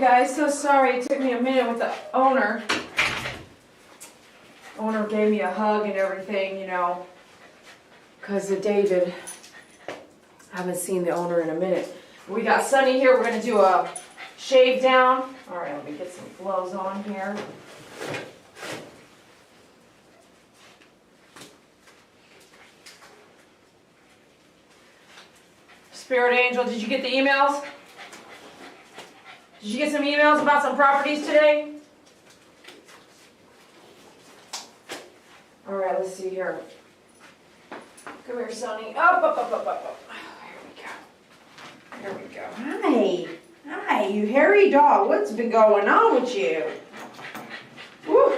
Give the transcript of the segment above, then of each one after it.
guys, so sorry it took me a minute with the owner. Owner gave me a hug and everything, you know, because of David. I haven't seen the owner in a minute. We got Sunny here. We're going to do a shave down. All right, let me get some gloves on here. Spirit Angel, did you get the emails? Did you get some emails about some properties today? All right, let's see here. Come here, Sonny. Up. Here we go. Hi, you hairy dog. What's been going on with you? Woo.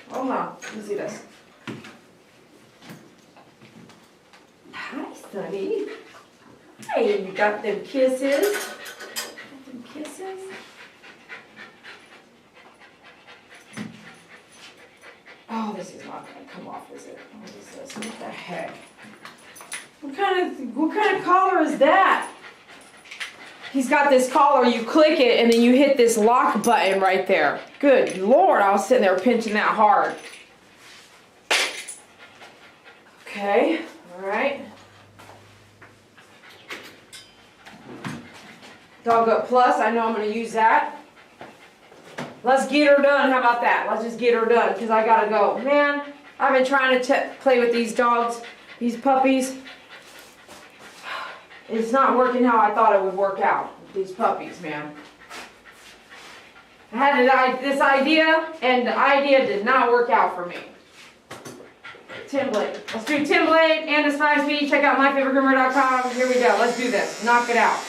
Hold on. Let me see this. Hi, Sonny. Hey, you got them kisses? Oh, this is not going to come off, is it? What is this? What the heck? What kind of collar is that? He's got this collar, you click it, and then you hit this lock button right there. Good Lord, I was sitting there pinching that hard. Okay, all right. Dog Up Plus, I know I'm going to use that. Let's get her done. How about that? Let's just get her done because I got to go. Man, I've been trying to play with these dogs, these puppies. It's not working how I thought it would work out with these puppies, man. I had this idea, and the idea did not work out for me. Tim Blade. Let's do Tim Blade and his 5-speed. Check out myfavoritegroomer.com. Here we go. Let's do this. Knock it out.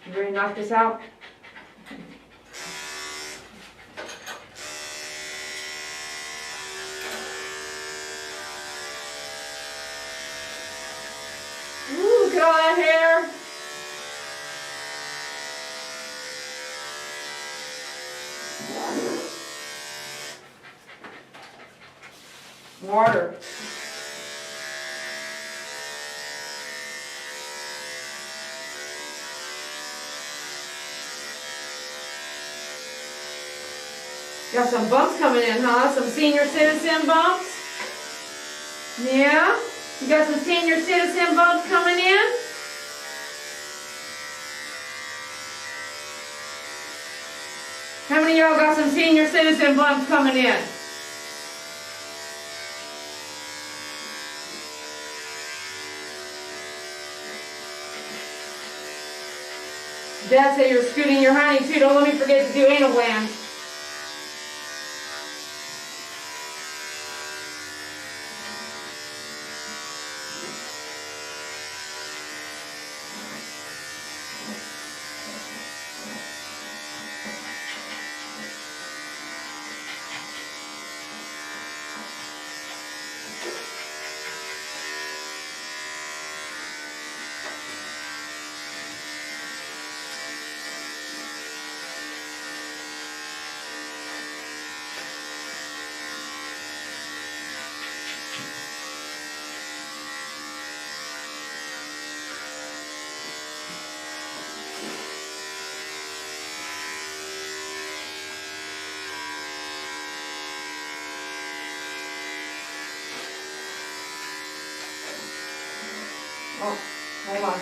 You ready to knock this out? Ooh, look at all that hair. Water. Got some bumps coming in, huh? Some senior citizen bumps? Yeah? You got some senior citizen bumps coming in? How many of y'all got some senior citizen bumps coming in? Dad said you're scooting your honey too. Don't let me forget to do anal glands. Oh, hold on.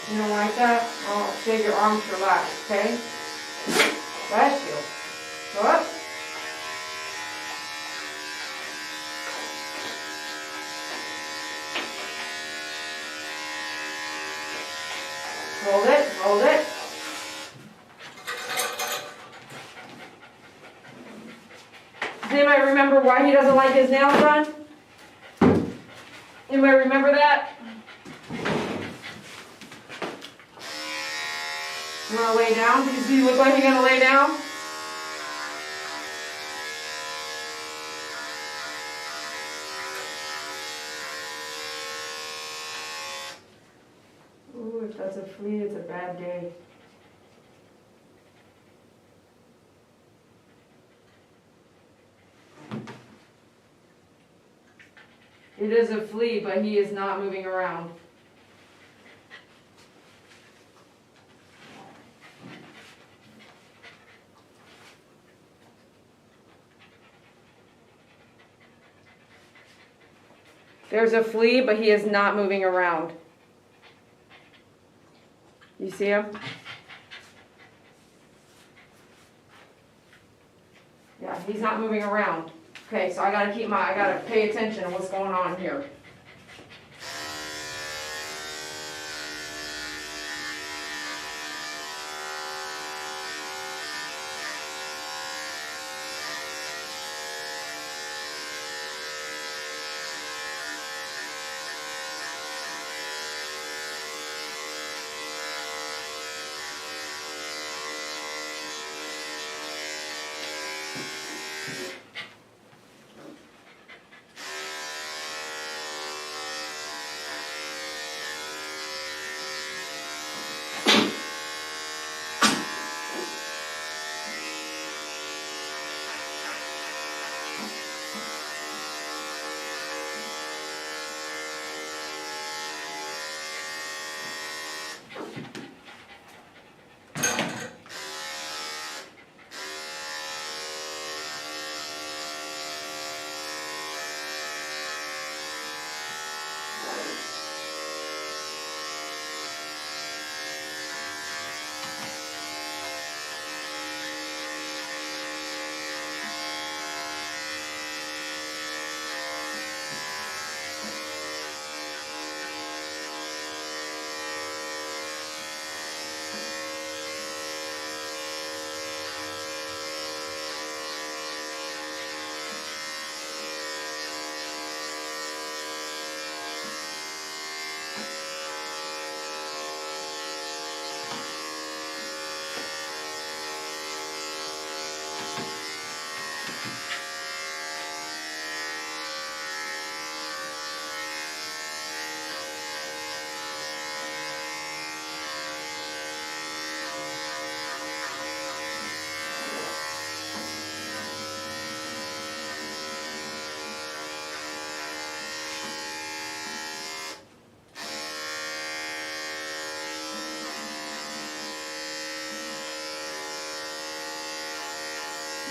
You don't like that? Oh, save your arms for last, okay? Bless you. Go up. Hold it, hold it. Does anybody remember why he doesn't like his nails done? Anybody remember that? You wanna lay down? Do you look like you're gonna lay down? Ooh, if that's a flea, it's a bad day. It is a flea, but he is not moving around. There's a flea, but he is not moving around. You see him? Yeah, he's not moving around. Okay, so I gotta pay attention to what's going on here.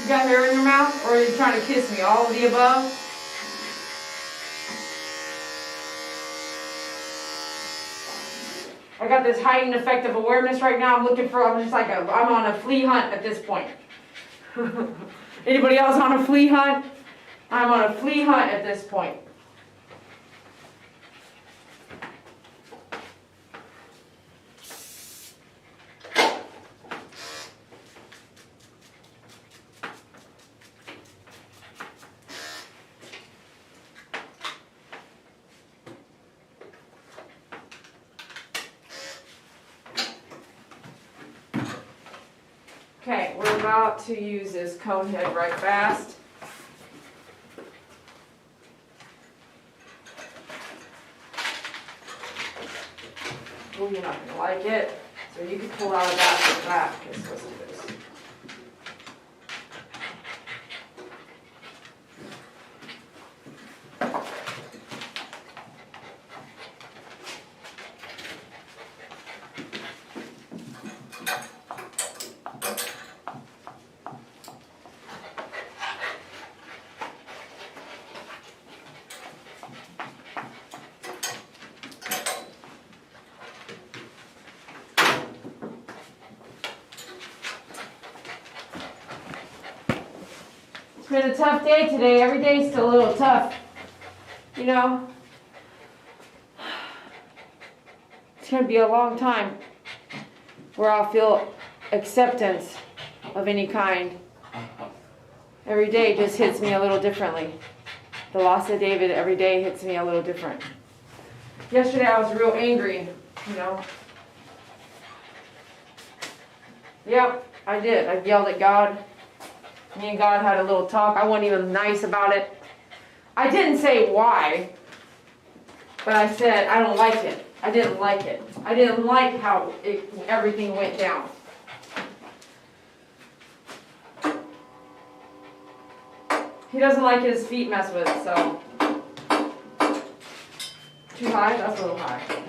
You got hair in your mouth, or are you trying to kiss me? All of the above? I got this heightened effective awareness right now. I'm on a flea hunt at this point. Anybody else on a flea hunt? I'm on a flea hunt at this point. Okay, we're about to use this cone head right fast. Oh, you're not going to like it. So you can pull out of that for that. Okay, so let's do this. It's been a tough day today. Every day's still a little tough. You know? It's gonna be a long time where I'll feel acceptance of any kind. Every day just hits me a little differently. The loss of David every day hits me a little different. Yesterday I was real angry, you know. Yep, I did. I yelled at God. Me and God had a little talk. I wasn't even nice about it. I didn't say why, but I said I don't like it. I didn't like it. I didn't like how everything went down. He doesn't like his feet messed with, so. Too high? That's a little high. Okay.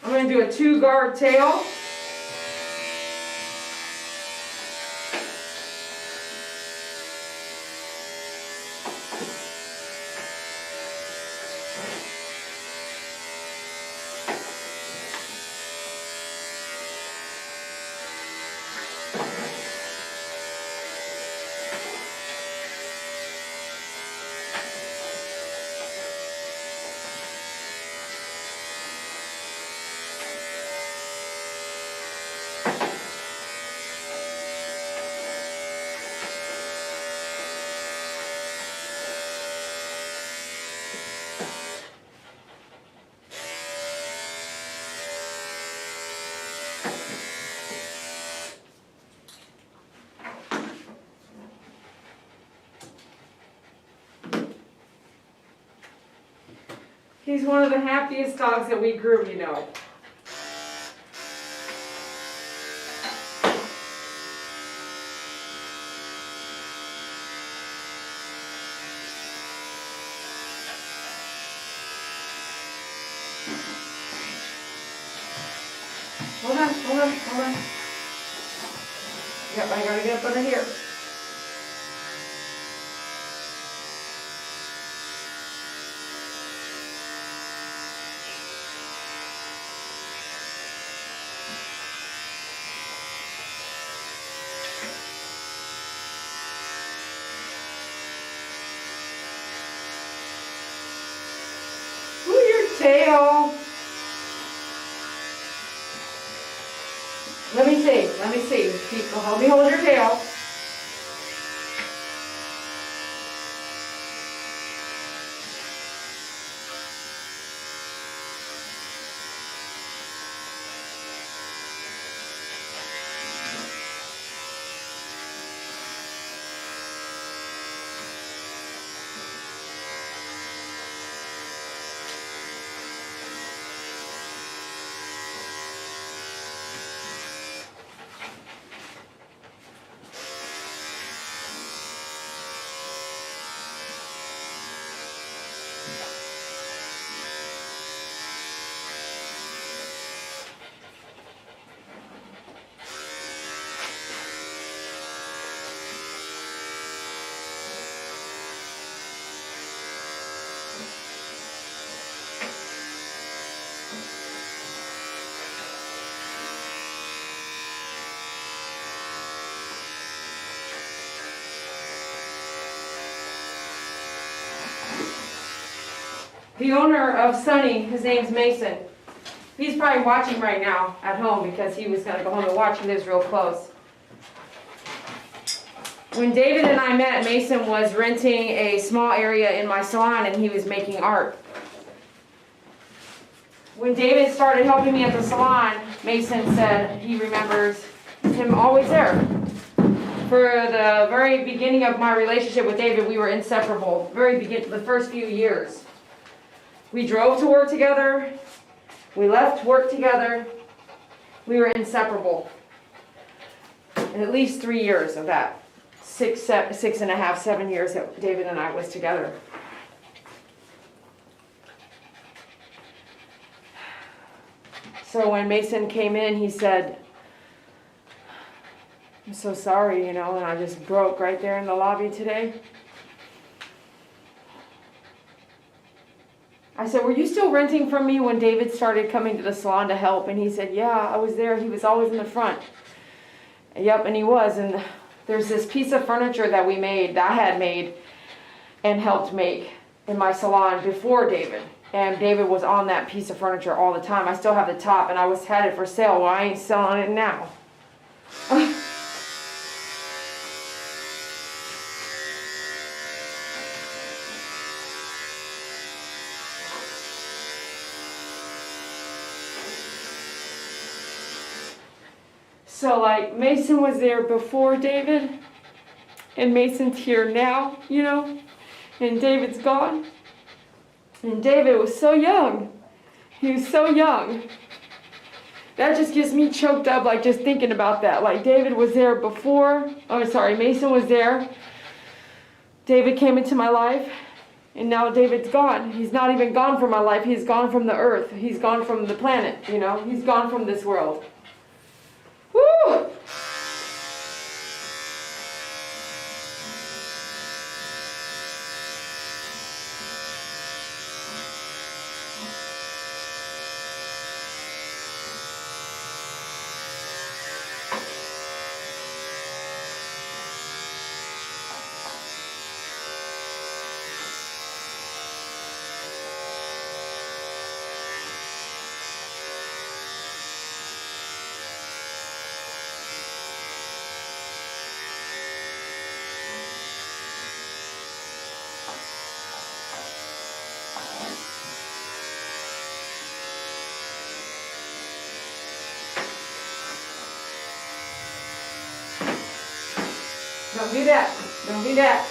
I'm going to do a 2-guard tail. He's one of the happiest dogs that we grew, you know. Hold on. Yep, I gotta get up under here. tail. Let me see. Help me hold your tail. The owner of Sunny, his name's Mason. He's probably watching right now at home because he was going to go home and watch. He lives real close. When David and I met, Mason was renting a small area in my salon and he was making art. When David started helping me at the salon, Mason said he remembers him always there. For the very beginning of my relationship with David, we were inseparable. The first few years. We drove to work together. We left work together. We were inseparable. And at least 3 years of that. 6.5, 7 years that David and I was together. So when Mason came in, he said, "I'm so sorry, and I just broke right there in the lobby today." I said, "Were you still renting from me when David started coming to the salon to help?" And he said, "Yeah, I was there. He was always in the front." Yep, and he was. And there's this piece of furniture that I had made and helped make in my salon before David. And David was on that piece of furniture all the time. I still have the top, and I had it for sale. Well, I ain't selling it now. So Mason was there before David, and Mason's here now, and David's gone. And David was so young. He was so young. That just gets me choked up, just thinking about that. David was there before, Mason was there. David came into my life, and now David's gone. He's not even gone from my life. He's gone from the earth. He's gone from the planet, He's gone from this world. Woo! Don't do that. Don't do that.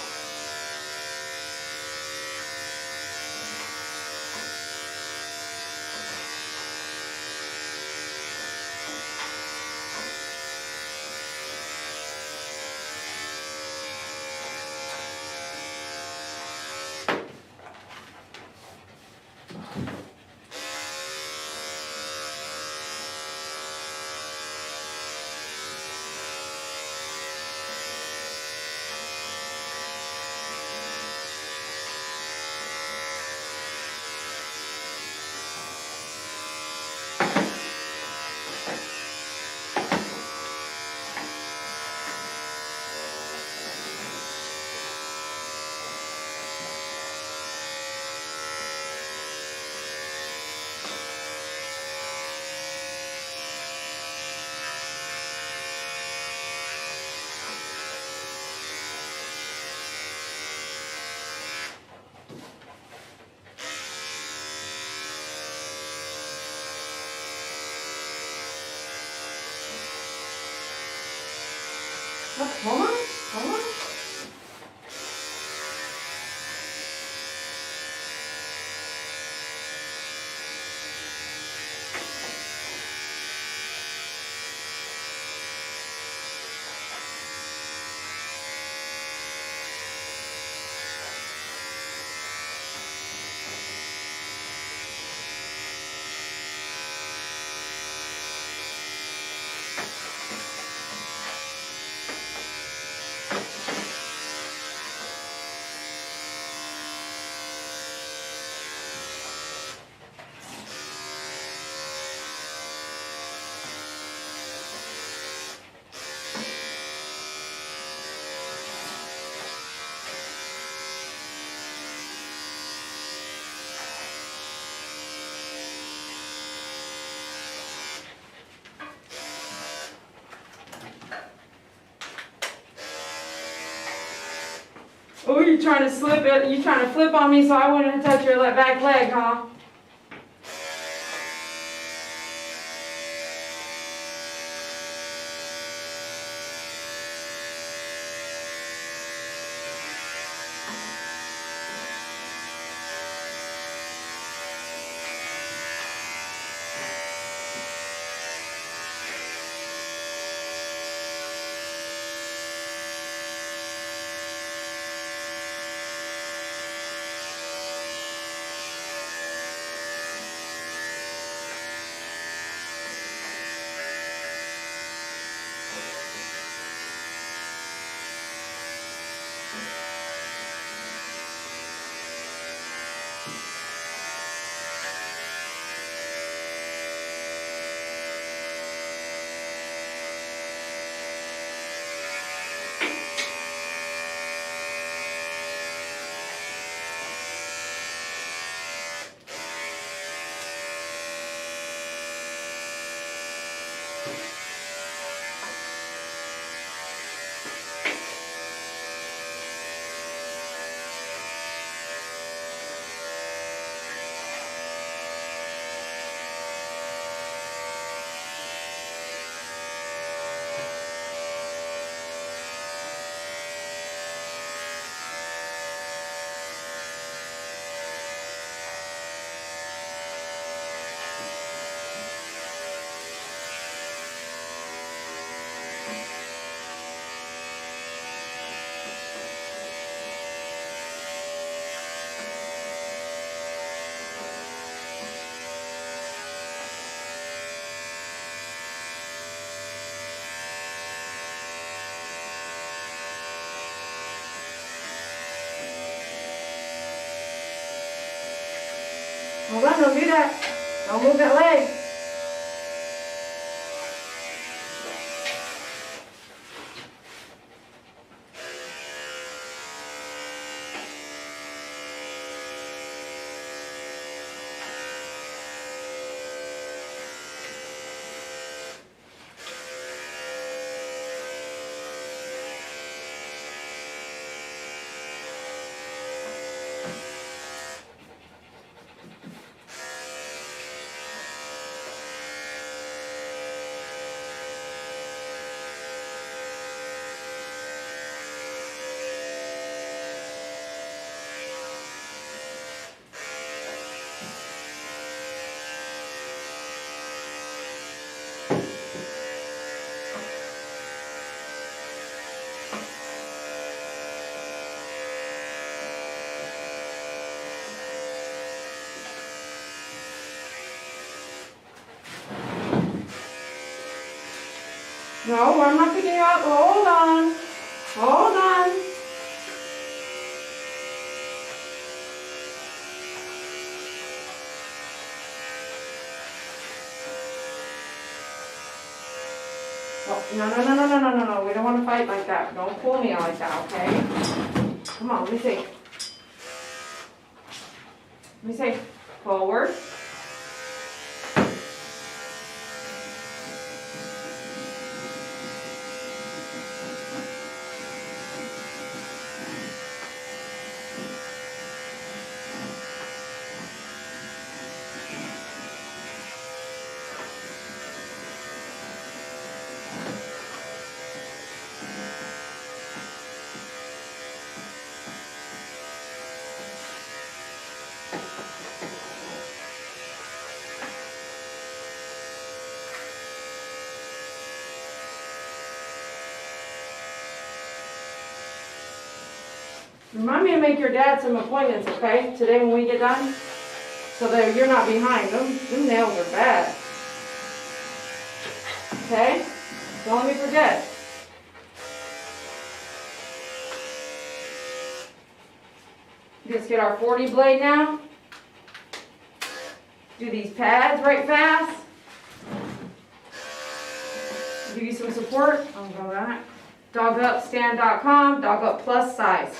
Oh, hold on, hold on. Oh, you're trying to slip it, you're trying to flip on me so I wouldn't touch your back leg, huh? Hold on, don't do that. Don't move that leg. No, I'm not picking you up. Hold on. Hold on. Oh, no. We don't want to fight like that. Don't pull me like that, okay? Come on, let me see. Let me see. Forward. Remind me to make your dad some appointments, okay? Today when we get done? So that you're not behind. Them nails are bad. Okay? Don't let me forget. Just get our 40 blade now. Do these pads right fast. Give you some support. I'll go back. Dogupstand.com, dog up plus size.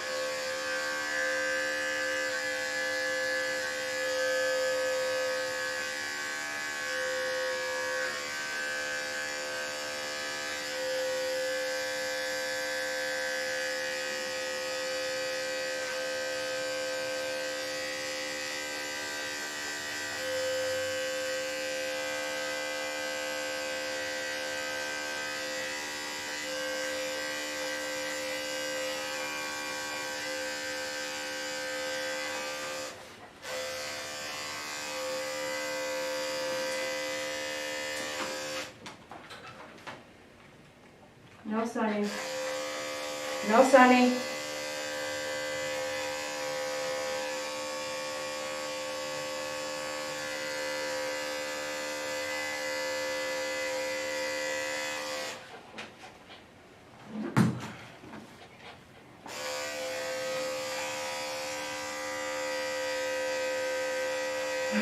No, Sonny. No, Sonny.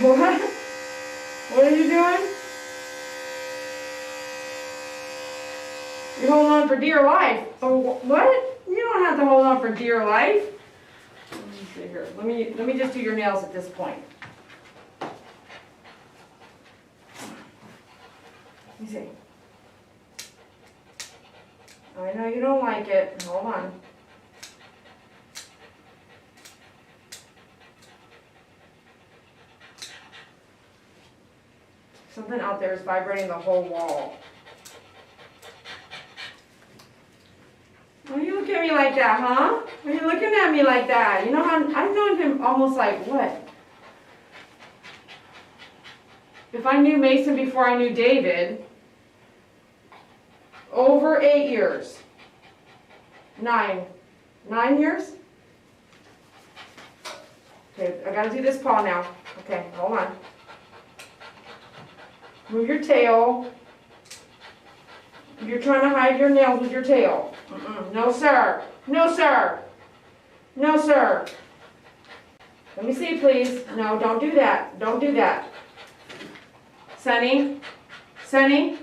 What? What are you doing? You're holding on for dear life. Oh, what? You don't have to hold on for dear life. Let me see here. Let me just do your nails at this point. Let me see. I know you don't like it. Hold on. Something out there is vibrating the whole wall. Why you look at me like that, huh? Why are you looking at me like that? You know how I've known him almost like what? If I knew Mason before I knew David, over 8 years. 9 years? Okay, I gotta do this paw now. Okay, hold on. Move your tail. You're trying to hide your nails with your tail. No, sir. No, sir. No, sir. Let me see, please. No, don't do that. Don't do that. Sonny. Sonny.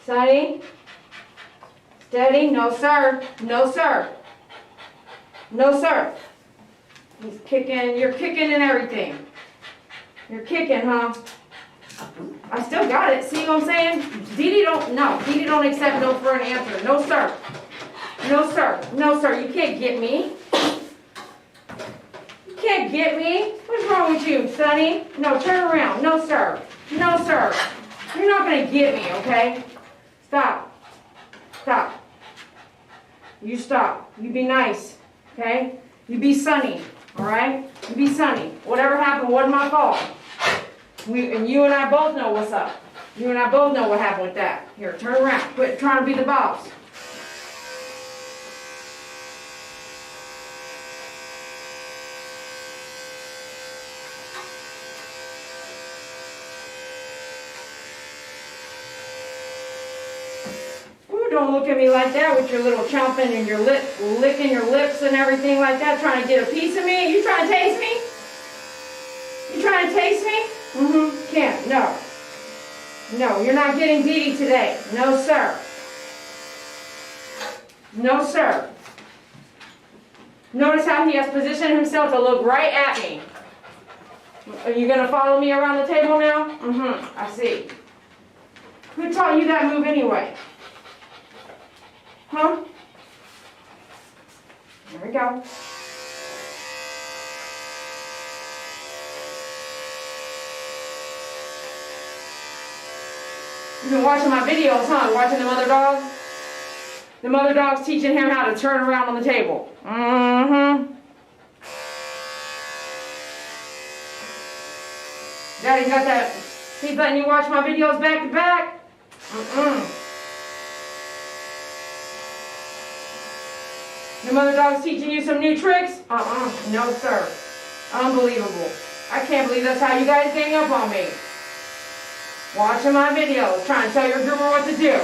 Sonny. Steady. No, sir. No, sir. No, sir. He's kicking. You're kicking and everything. You're kicking, huh? I still got it. See what I'm saying? Dee Dee don't accept no for an answer. No, sir. No, sir. No, sir. You can't get me. You can't get me. What's wrong with you, Sonny? No, turn around. No, sir. No, sir. You're not going to get me, okay? Stop. Stop. You stop. You be nice, okay? You be Sonny, all right? You be Sonny. Whatever happened wasn't my fault. And you and I both know what's up. You and I both know what happened with that. Here, turn around. Quit trying to be the boss. Ooh, don't look at me like that with your little chomping and your lip, licking your lips and everything like that, trying to get a piece of me. You trying to taste me? You trying to taste me? Can't. No. No, you're not getting Dee Dee today. No, sir. No, sir. Notice how he has positioned himself to look right at me. Are you going to follow me around the table now? I see. Who taught you that move anyway? Huh? There we go. You've been watching my videos, huh? Watching them other dogs? The other dogs teaching him how to turn around on the table. Daddy got that. He's letting you watch my videos back to back? Your other dog's teaching you some new tricks? No sir. Unbelievable. I can't believe that's how you guys gang up on me. Watching my videos, trying to tell your groomer what to do.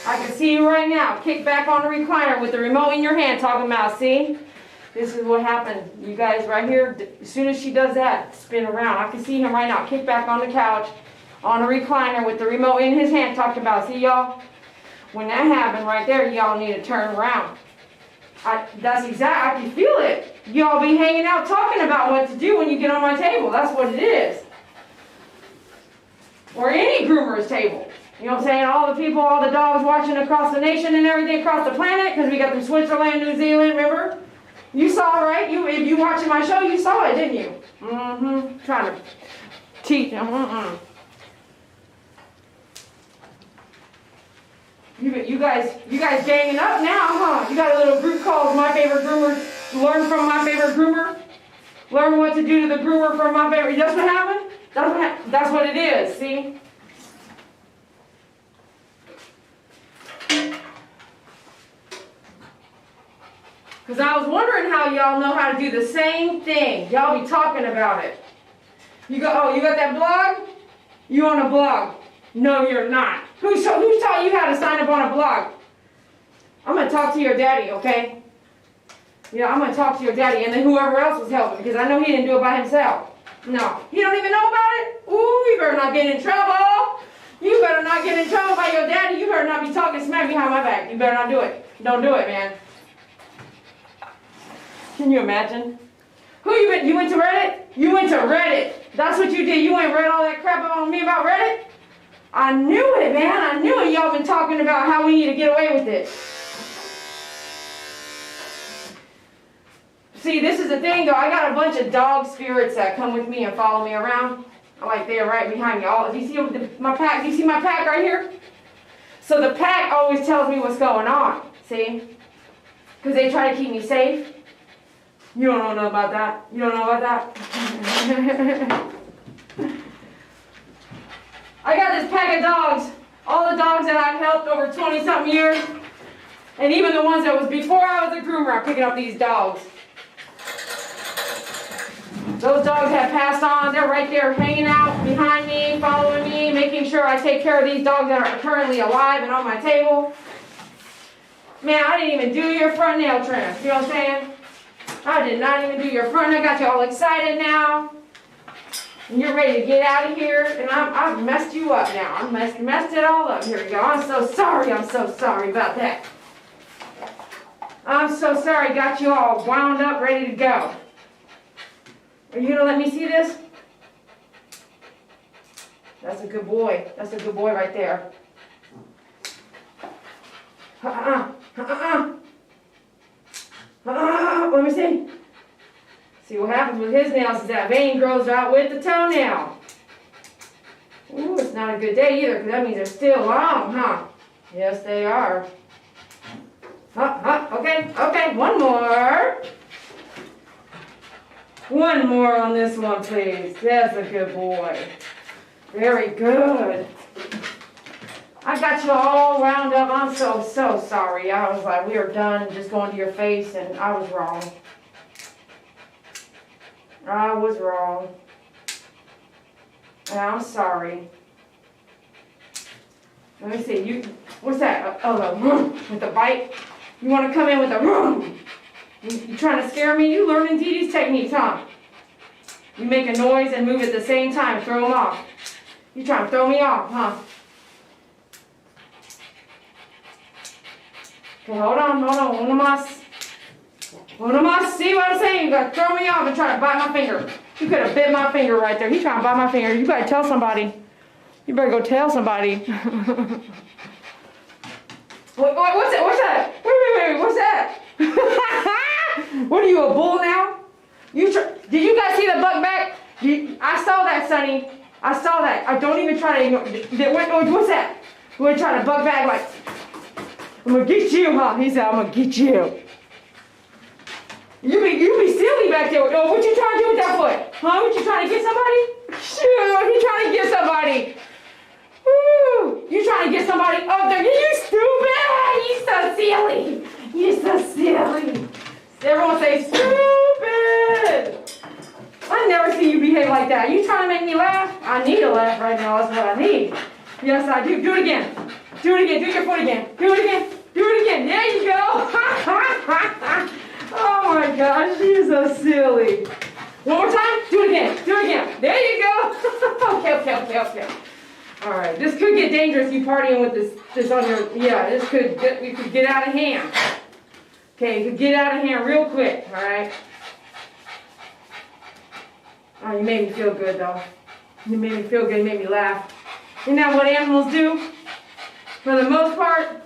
I can see you right now, kick back on the recliner with the remote in your hand, talking about, see? This is what happened. You guys right here, as soon as she does that, spin around. I can see him right now, kick back on the couch, on the recliner with the remote in his hand, talking about, see y'all? When that happened right there, y'all need to turn around. That's exact, I can feel it. Y'all be hanging out talking about what to do when you get on my table. That's what it is. Or any groomer's table. You know what I'm saying? All the people, all the dogs watching across the nation and everything across the planet, because we got them Switzerland, New Zealand, remember? You saw, right? If you watching my show, you saw it, didn't you? Trying to teach them. You guys ganging up now, huh? You got a little group called My Favorite Groomer. Learn from My Favorite Groomer. Learn what to do to the groomer from My Favorite. That's what happened? That's what it is, see? Because I was wondering how y'all know how to do the same thing. Y'all be talking about it. You go, oh, you got that blog? You on a blog? No, you're not. Who taught you how to sign up on a blog? I'm going to talk to your daddy, okay? Yeah, I'm going to talk to your daddy and then whoever else was helping, because I know he didn't do it by himself. No. He don't even know about it? Ooh, you better not get in trouble. You better not get in trouble by your daddy. You better not be talking smack behind my back. You better not do it. Don't do it, man. Can you imagine? You went to Reddit? You went to Reddit. That's what you did. You went and read all that crap on me about Reddit? I knew it, man. I knew it. Y'all been talking about how we need to get away with it. See, this is the thing, though. I got a bunch of dog spirits that come with me and follow me around. Like they're right behind me. Do you see my pack? Do you see my pack right here? So the pack always tells me what's going on. See? Because they try to keep me safe. You don't know about that. You don't know about that? I got this pack of dogs. All the dogs that I've helped over 20-something years. And even the ones that was before I was a groomer, I'm picking up these dogs. Those dogs have passed on. They're right there hanging out behind me, following me, making sure I take care of these dogs that are currently alive and on my table. Man, I didn't even do your front nail trim. You know what I'm saying? I did not even do your front. I got you all excited now. And you're ready to get out of here. And I've messed you up now. I messed it all up. Here we go. I'm so sorry. I'm so sorry about that. I'm so sorry. Got you all wound up, ready to go. Are you going to let me see this? That's a good boy. That's a good boy right there. Let me see. See what happens with his nails is that vein grows out with the toenail. Ooh, it's not a good day either, because that means they're still long, huh? Yes, they are. Okay, one more. One more on this one, please. That's a good boy. Very good. I got you all wound up. I'm so sorry. I was like, we are done just going to your face, and I was wrong. I was wrong. And I'm sorry. Let me see. What's that? Oh, with the bite? You want to come in with a You trying to scare me? You learning Dee Dee's techniques, huh? You make a noise and move at the same time. Throw them off. You trying to throw me off, huh? Okay, hold on. Uno más. See what I'm saying? You gotta throw me off and try to bite my finger. You could have bit my finger right there. He's trying to bite my finger. You better tell somebody. You better go tell somebody. What's that? Wait, what's that? What are you, a bull now? Did you guys see the buck back? I saw that, Sonny. I saw that. I don't even try to ignore. What's that? We're trying to buck back like, I'm gonna get you, huh? He said, I'm gonna get you. You be silly back there. Oh, what you trying to do with that foot? Huh? What you trying to get somebody? Shoot, you trying to get somebody. Woo! You trying to get somebody up there. You stupid! You so silly. You so silly. Everyone say stupid. I never see you behave like that. You trying to make me laugh? I need a laugh right now. That's what I need. Yes, I do. Do it again. Do it again. Do your foot again. Do it again. Do it again. There you go. Oh my gosh, you're so silly. One more time. Do it again. Do it again. There you go. Okay. All right. This could get dangerous. You partying with this on your. Yeah. This could get out of hand. Okay. It could get out of hand real quick. All right. Oh, you made me feel good though. You made me feel good. You made me laugh. Isn't that what animals do? For the most part.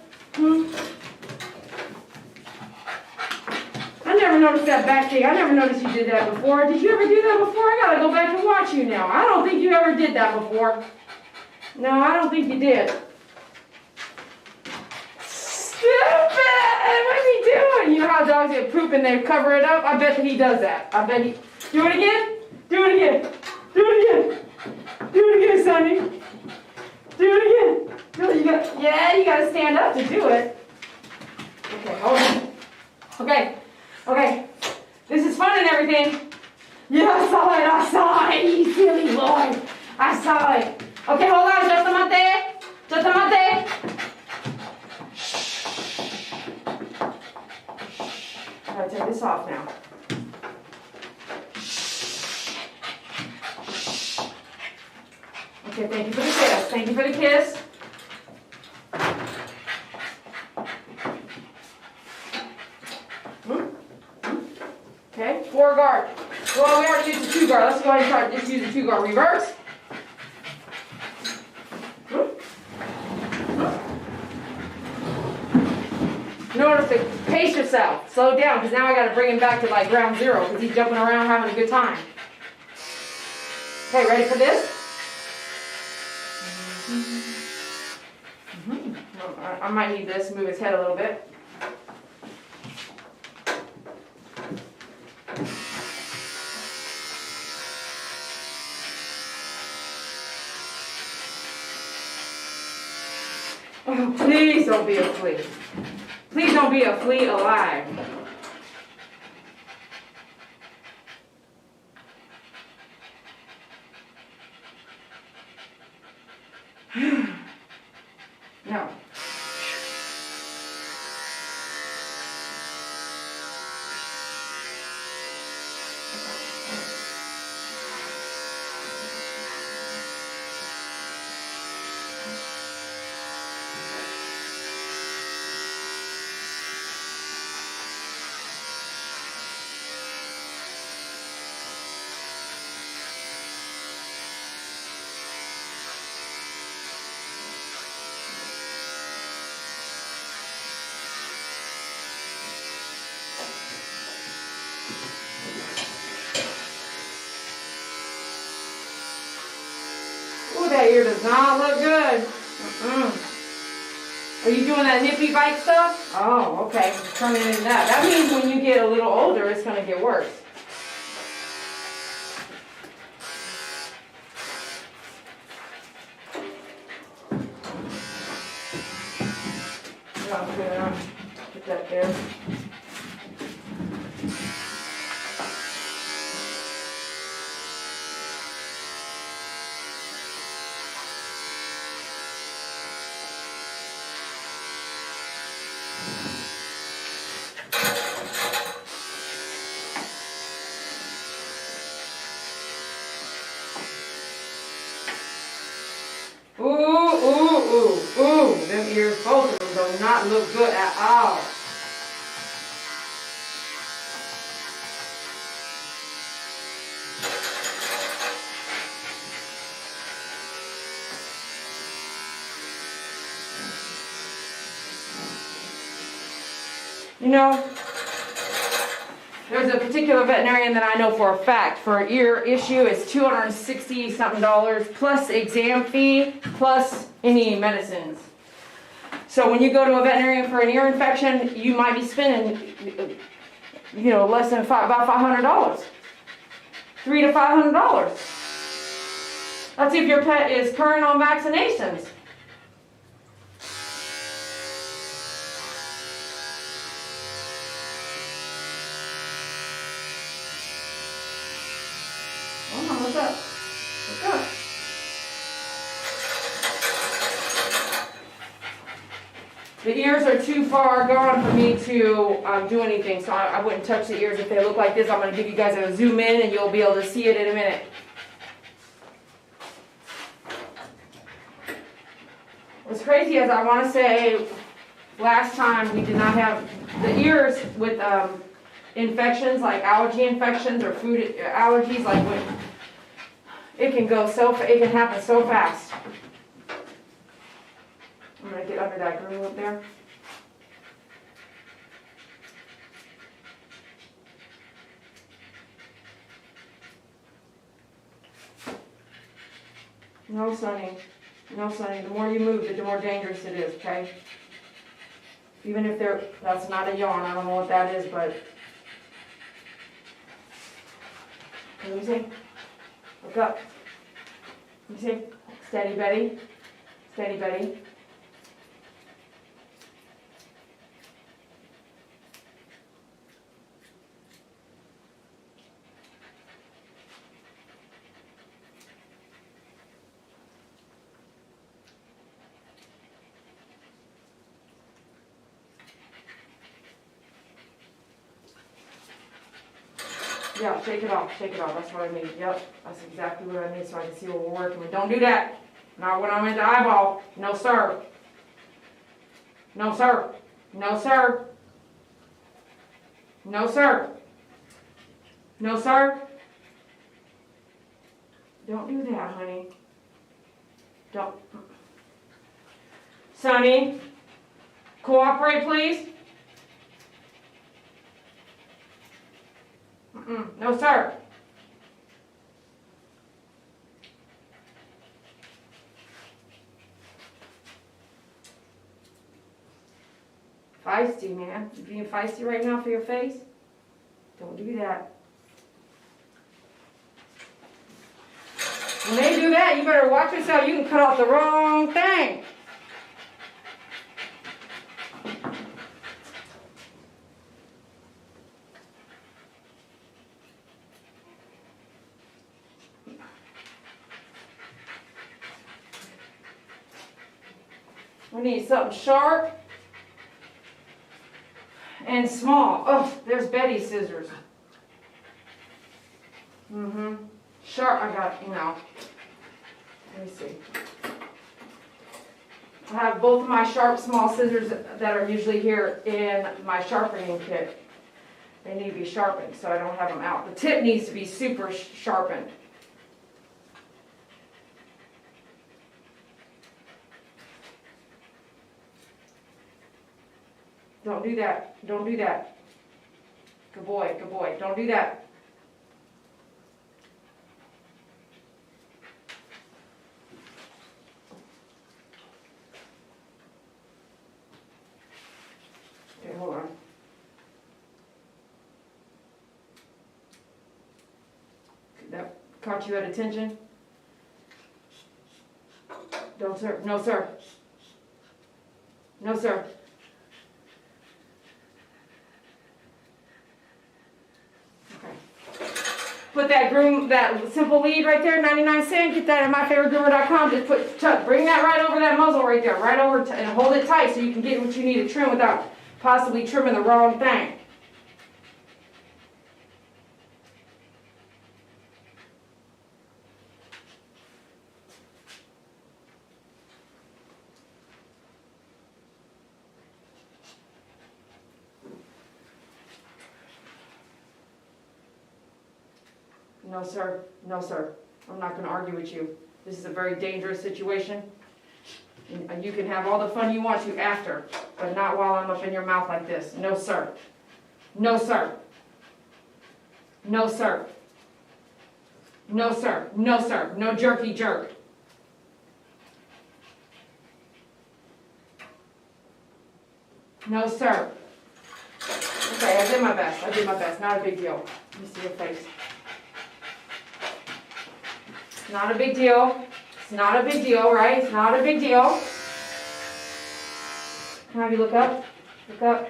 I never noticed that back thing. I never noticed you did that before. Did you ever do that before? I gotta go back and watch you now. I don't think you ever did that before. No, I don't think you did. Stupid! What is he doing? You know how dogs get poop and they cover it up? I bet that he does that. I bet he... Do it again? Do it again. Do it again. Do it again, Sonny. Do it again. You gotta stand up to do it. Okay, hold on. Okay. This is fun and everything. Yeah, I saw it, you silly boy. I saw it. Okay, hold on, just a minute. I gotta take this off now. Okay, thank you for the kiss. Thank you for the kiss. Okay, 4 guard. Well, we already used the 2 guard. Let's go ahead and try to just use the 2 guard. Reverse. Notice to pace yourself. Slow down, because now I got to bring him back to like ground zero, because he's jumping around having a good time. Okay, ready for this? I might need this. Move his head a little bit. Oh, please don't be a flea. Please don't be a flea alive. No. That ear does not look good. Are you doing that hippie bite stuff? Oh, okay. Turning into that. That means when you get a little older, it's going to get worse. Put that there. Ooh, them ears, both of them do not look good at all. You know, there's a particular veterinarian that I know for a fact for an ear issue it's $260 something plus exam fee plus any medicines. So when you go to a veterinarian for an ear infection, you might be spending you know, less than about $500. $300 to $500. Let's see if your pet is current on vaccinations. Oh, what's up? What's up? The ears are too far gone for me to do anything, so I wouldn't touch the ears if they look like this. I'm going to give you guys a zoom in and you'll be able to see it in a minute. What's crazy is I want to say last time we did not have the ears with infections like allergy infections or food allergies, like when it can happen so fast. I'm going to get under that groove up there. No, Sonny. No, Sonny. The more you move, the more dangerous it is, okay? Even if that's not a yawn. I don't know what that is, but... Let me see. Look up. Let me see. Steady, Betty. Steady, Betty. Yeah, shake it off, that's what I need, yep, that's exactly what I need so I can see what we're working with. Don't do that, not when I'm in the eyeball, no sir. No sir, no sir. No sir. No sir. Don't do that, honey. Don't. Sonny, cooperate please. No, sir. Feisty, man. You being feisty right now for your face? Don't do that. When they do that, you better watch yourself. You can cut off the wrong thing. We need something sharp and small. Oh, there's Betty's scissors. Sharp, I got, let me see. I have both of my sharp small scissors that are usually here in my sharpening kit. They need to be sharpened, so I don't have them out. The tip needs to be super sharpened. Don't do that. Don't do that. Good boy, good boy. Don't do that. Okay, hold on. That caught you at attention? Don't, sir. No, sir. No, sir. Put that simple lead right there, 99 cents. Get that at myfavoritegroomer.com. Just bring that right over that muzzle right there, right over, and hold it tight so you can get what you need to trim without possibly trimming the wrong thing. No, sir. No, sir. I'm not going to argue with you. This is a very dangerous situation. And you can have all the fun you want to after, but not while I'm up in your mouth like this. No, sir. No, sir. No, sir. No, sir. No, sir. No jerky jerk. No, sir. Okay, I did my best. I did my best. Not a big deal. Let me see your face. Not a big deal. It's not a big deal, right? It's not a big deal. Can I have you look up? Look up.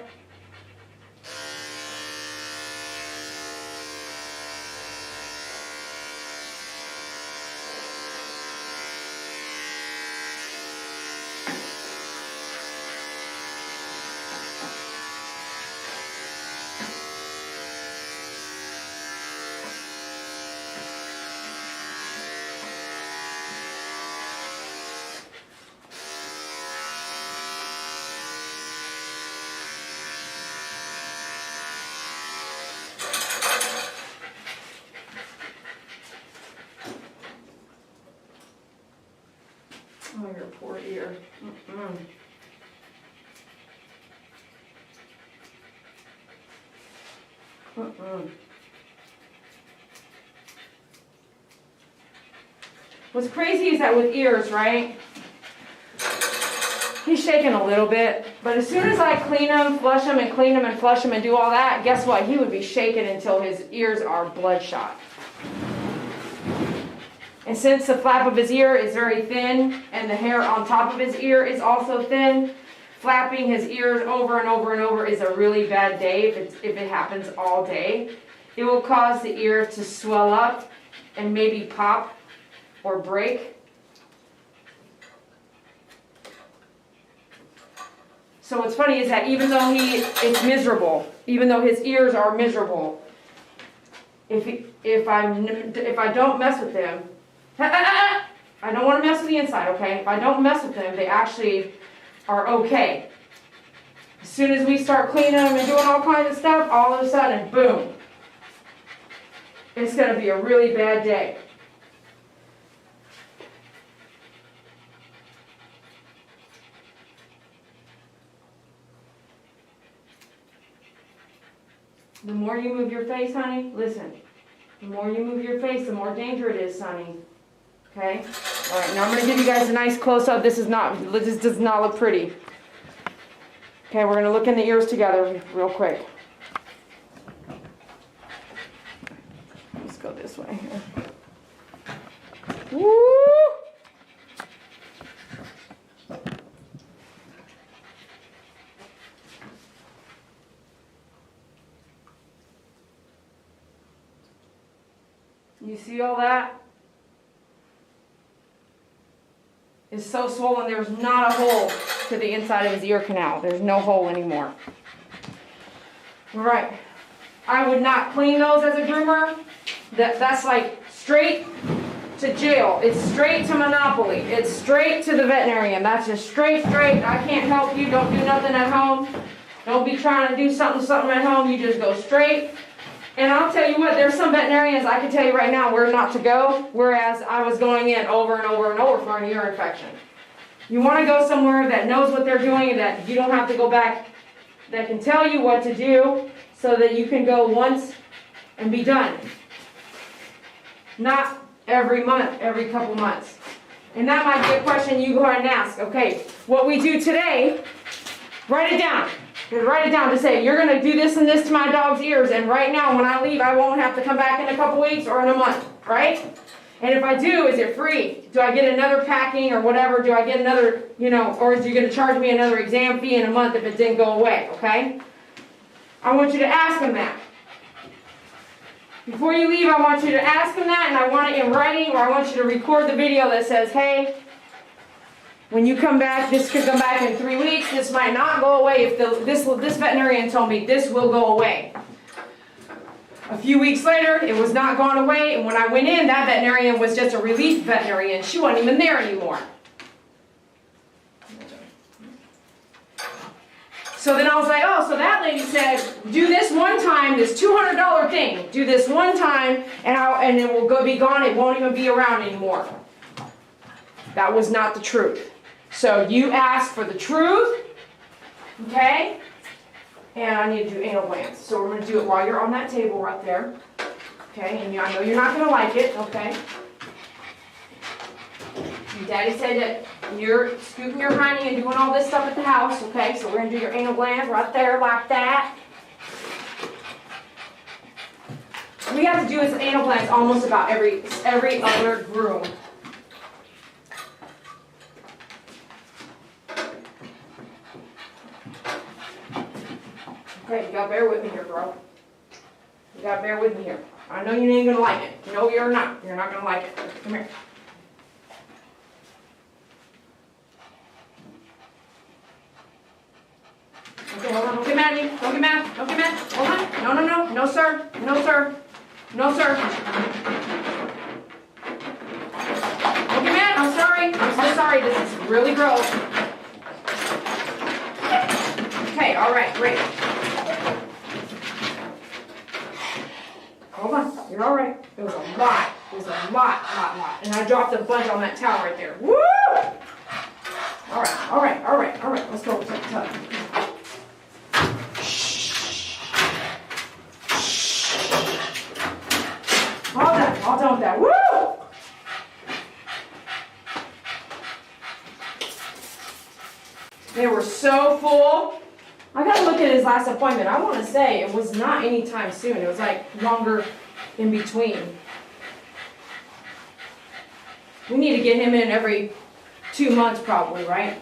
Oh, your poor ear. Mm-mm. Mm-mm. What's crazy is that with ears, right? He's shaking a little bit, but as soon as I clean him, flush him, and clean him, and flush him, and do all that, guess what? He would be shaking until his ears are bloodshot. And since the flap of his ear is very thin, and the hair on top of his ear is also thin, flapping his ears over and over and over is a really bad day if it happens all day. It will cause the ear to swell up and maybe pop or break. So what's funny is that even though it's miserable, even though his ears are miserable, if I don't mess with them, I don't want to mess with the inside, okay? If I don't mess with them, they actually are okay. As soon as we start cleaning them and doing all kinds of stuff, all of a sudden, boom. It's going to be a really bad day. The more you move your face, honey, listen. The more you move your face, the more danger it is, honey. Okay? All right, now I'm going to give you guys a nice close-up. This does not look pretty. Okay, we're going to look in the ears together real quick. Let's go this way here. Woo! You see all that? It's so swollen, there's not a hole to the inside of his ear canal. There's no hole anymore. All right. I would not clean those as a groomer. That's like straight to jail. It's straight to Monopoly. It's straight to the veterinarian. That's just straight. I can't help you. Don't do nothing at home. Don't be trying to do something at home. You just go straight. And I'll tell you what, there's some veterinarians I can tell you right now where not to go, whereas I was going in over and over and over for an ear infection. You want to go somewhere that knows what they're doing and that you don't have to go back, that can tell you what to do so that you can go once and be done. Not every month, every couple months. And that might be a question you go ahead and ask. Okay, what we do today, write it down. Write it down to say, you're going to do this and this to my dog's ears, and right now when I leave, I won't have to come back in a couple weeks or in a month, right? And if I do, is it free? Do I get another packing or whatever? Do I get another, or is you going to charge me another exam fee in a month if it didn't go away, okay? I want you to ask them that. Before you leave, I want you to ask them that, and I want it in writing, or I want you to record the video that says, hey, when you come back, this could come back in 3 weeks. This might not go away. If this veterinarian told me this will go away. A few weeks later, it was not gone away. And when I went in, that veterinarian was just a relief veterinarian. She wasn't even there anymore. So then I was like, oh, so that lady said, do this one time, this $200 thing. Do this one time, and it will be gone. It won't even be around anymore. That was not the truth. So you ask for the truth, okay? And I need to do anal glands. So we're going to do it while you're on that table right there. Okay, and I know you're not going to like it, okay? And Daddy said that you're scooping your honey and doing all this stuff at the house, okay? So we're going to do your anal glands right there like that. We have to do his anal glands almost about every other groom. Okay, you gotta bear with me here, bro. You gotta bear with me here. I know you ain't gonna like it. No, you're not. You're not gonna like it. Come here. Okay, hold on. Don't get mad at me. Don't get mad. Don't get mad. Hold on. No, no, no. No, sir. No, sir. No, sir. Don't get mad. I'm sorry. I'm so sorry. This is really gross. Okay, all right, great. Hold on. You're all right. It was a lot. It was a lot. And I dropped a bunch on that towel right there. Woo! All right, all right, all right, all right. Let's go. Tuck. All done with that. Woo! They were so full. I gotta look at his last appointment. I want to say it was not anytime soon. It was like longer in between. We need to get him in every 2 months probably, right?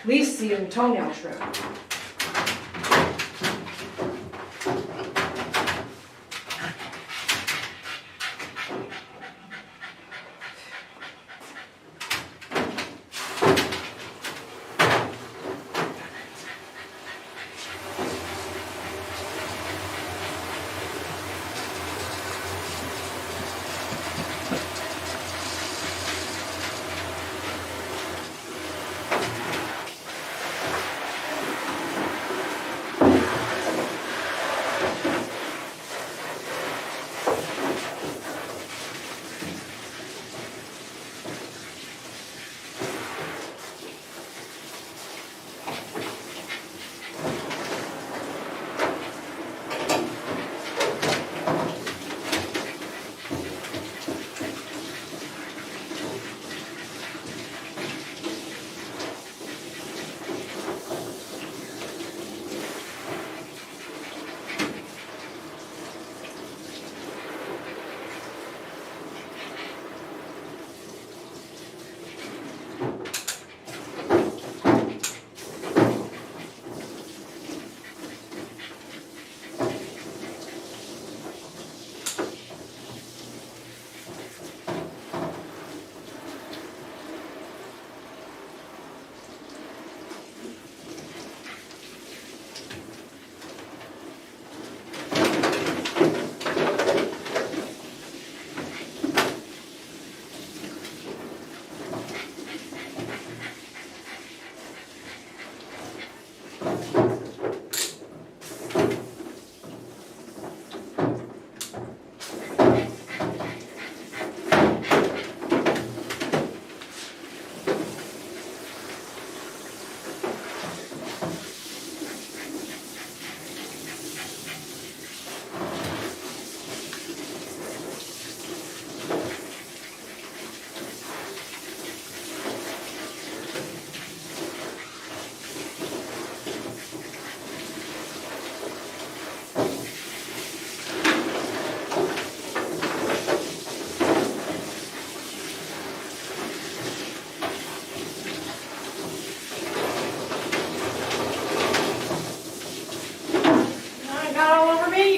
At least see him toenail trim.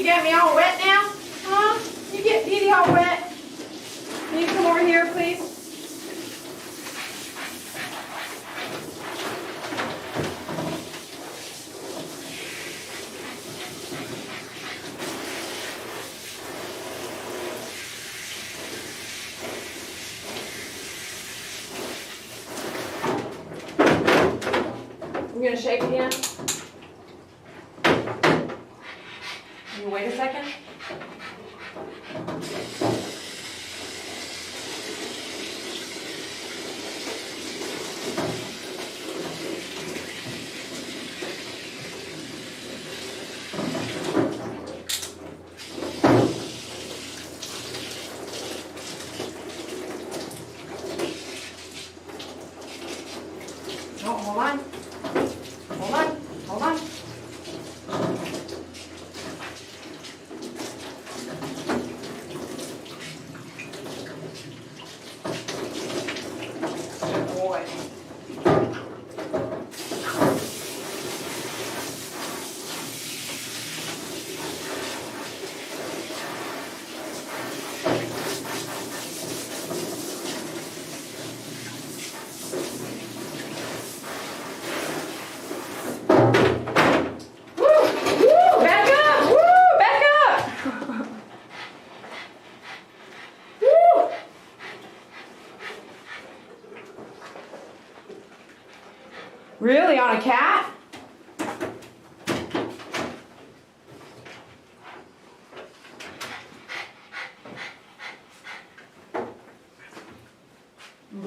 Get me all wet now? Huh? You get Petey all wet? Can you come over here, please? We're gonna shake again. Can you wait a second? No, hold on. Hold on. Hold on.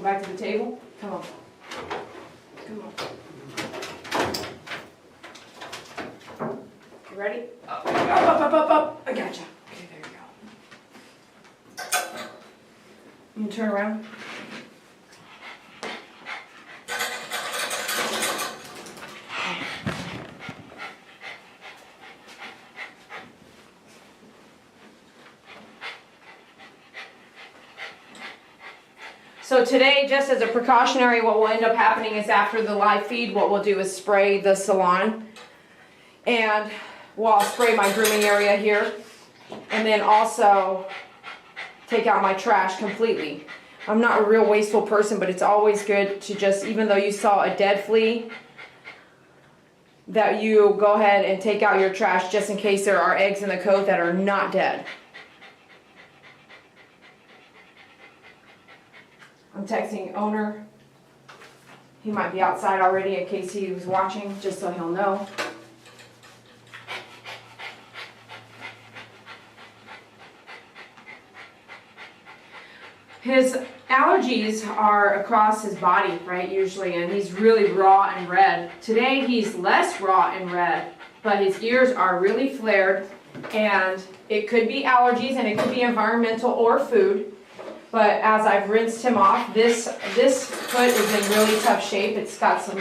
Go back to the table. Come on. Come on. You ready? Up, up. I gotcha. Okay, there you go. You can turn around. So today, just as a precautionary, what will end up happening is after the live feed, what we'll do is spray the salon. And I'll spray my grooming area here. And then also take out my trash completely. I'm not a real wasteful person, but it's always good to just, even though you saw a dead flea, that you go ahead and take out your trash just in case there are eggs in the coat that are not dead. I'm texting owner. He might be outside already in case he was watching, just so he'll know. His allergies are across his body, right, usually, and he's really raw and red. Today he's less raw and red, but his ears are really flared, and it could be allergies and it could be environmental or food. But as I've rinsed him off, this foot is in really tough shape. It's got some...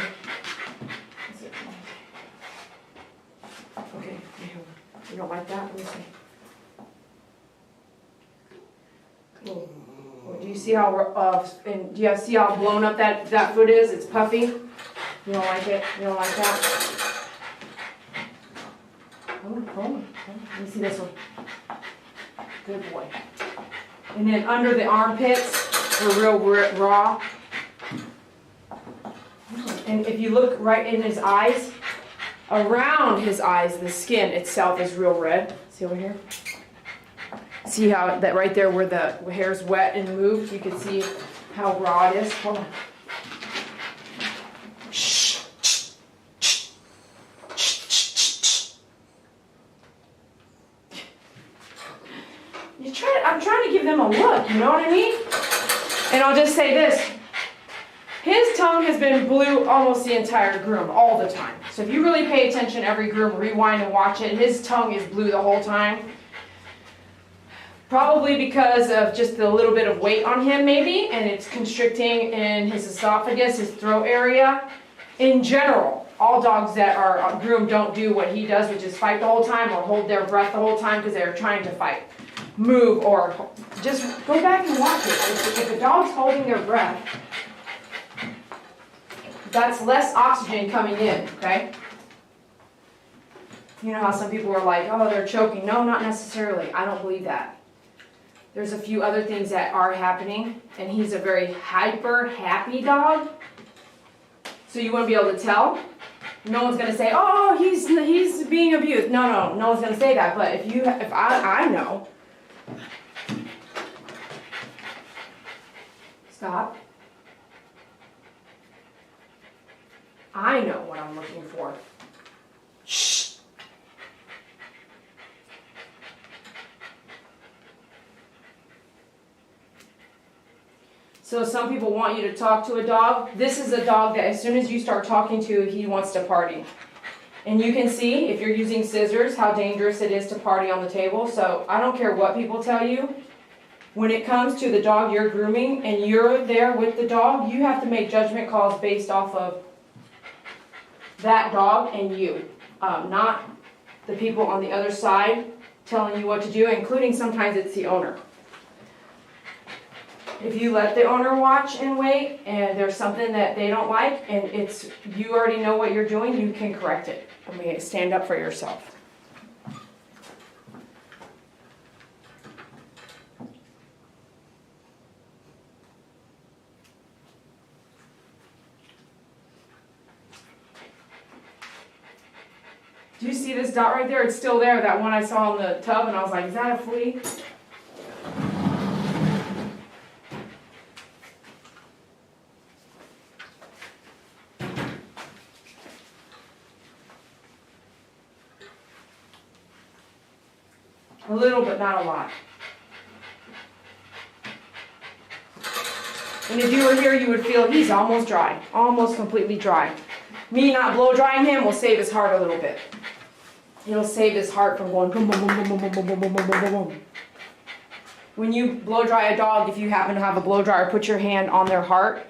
Okay, you don't like that? Let me see. Cool. Do you see how do you see how blown up that foot is? It's puffy. You don't like it? You don't like that? Hold on. Let me see this one. Good boy. And then under the armpits, we're real raw. And if you look right in his eyes, around his eyes, the skin itself is real red. See over here? See how that right there where the hair's wet and moved, you can see how raw it is. Hold on. I'm trying to give them a look, you know what I mean? And I'll just say this. His tongue has been blue almost the entire groom, all the time. So if you really pay attention every groom, rewind and watch it, his tongue is blue the whole time. Probably because of just the little bit of weight on him maybe, and it's constricting in his esophagus, his throat area. In general, all dogs that are groomed don't do what he does, which is fight the whole time or hold their breath the whole time because they're trying to fight. Move or just go back and watch it. If a dog's holding their breath, that's less oxygen coming in, okay? You know how some people are like, oh, they're choking. No, not necessarily. I don't believe that. There's a few other things that are happening, and he's a very hyper happy dog. So you want to be able to tell. No one's going to say, oh, he's being abused. No one's going to say that. But if I know. Stop. I know what I'm looking for. Shh. So some people want you to talk to a dog. This is a dog that as soon as you start talking to, he wants to party. And you can see, if you're using scissors, how dangerous it is to party on the table. So I don't care what people tell you. When it comes to the dog you're grooming and you're there with the dog, you have to make judgment calls based off of that dog and you. Not the people on the other side telling you what to do, including sometimes it's the owner. If you let the owner watch and wait and there's something that they don't like and you already know what you're doing, you can correct it. I mean, stand up for yourself. Do you see this dot right there? It's still there, that one I saw in the tub, and I was like, is that a flea? A little, but not a lot. And if you were here, you would feel he's almost dry, almost completely dry. Me not blow drying him will save his heart a little bit. It'll save his heart from going boom, boom, boom, boom, boom, boom, boom, boom, boom, boom, boom, boom. When you blow dry a dog, if you happen to have a blow dryer, put your hand on their heart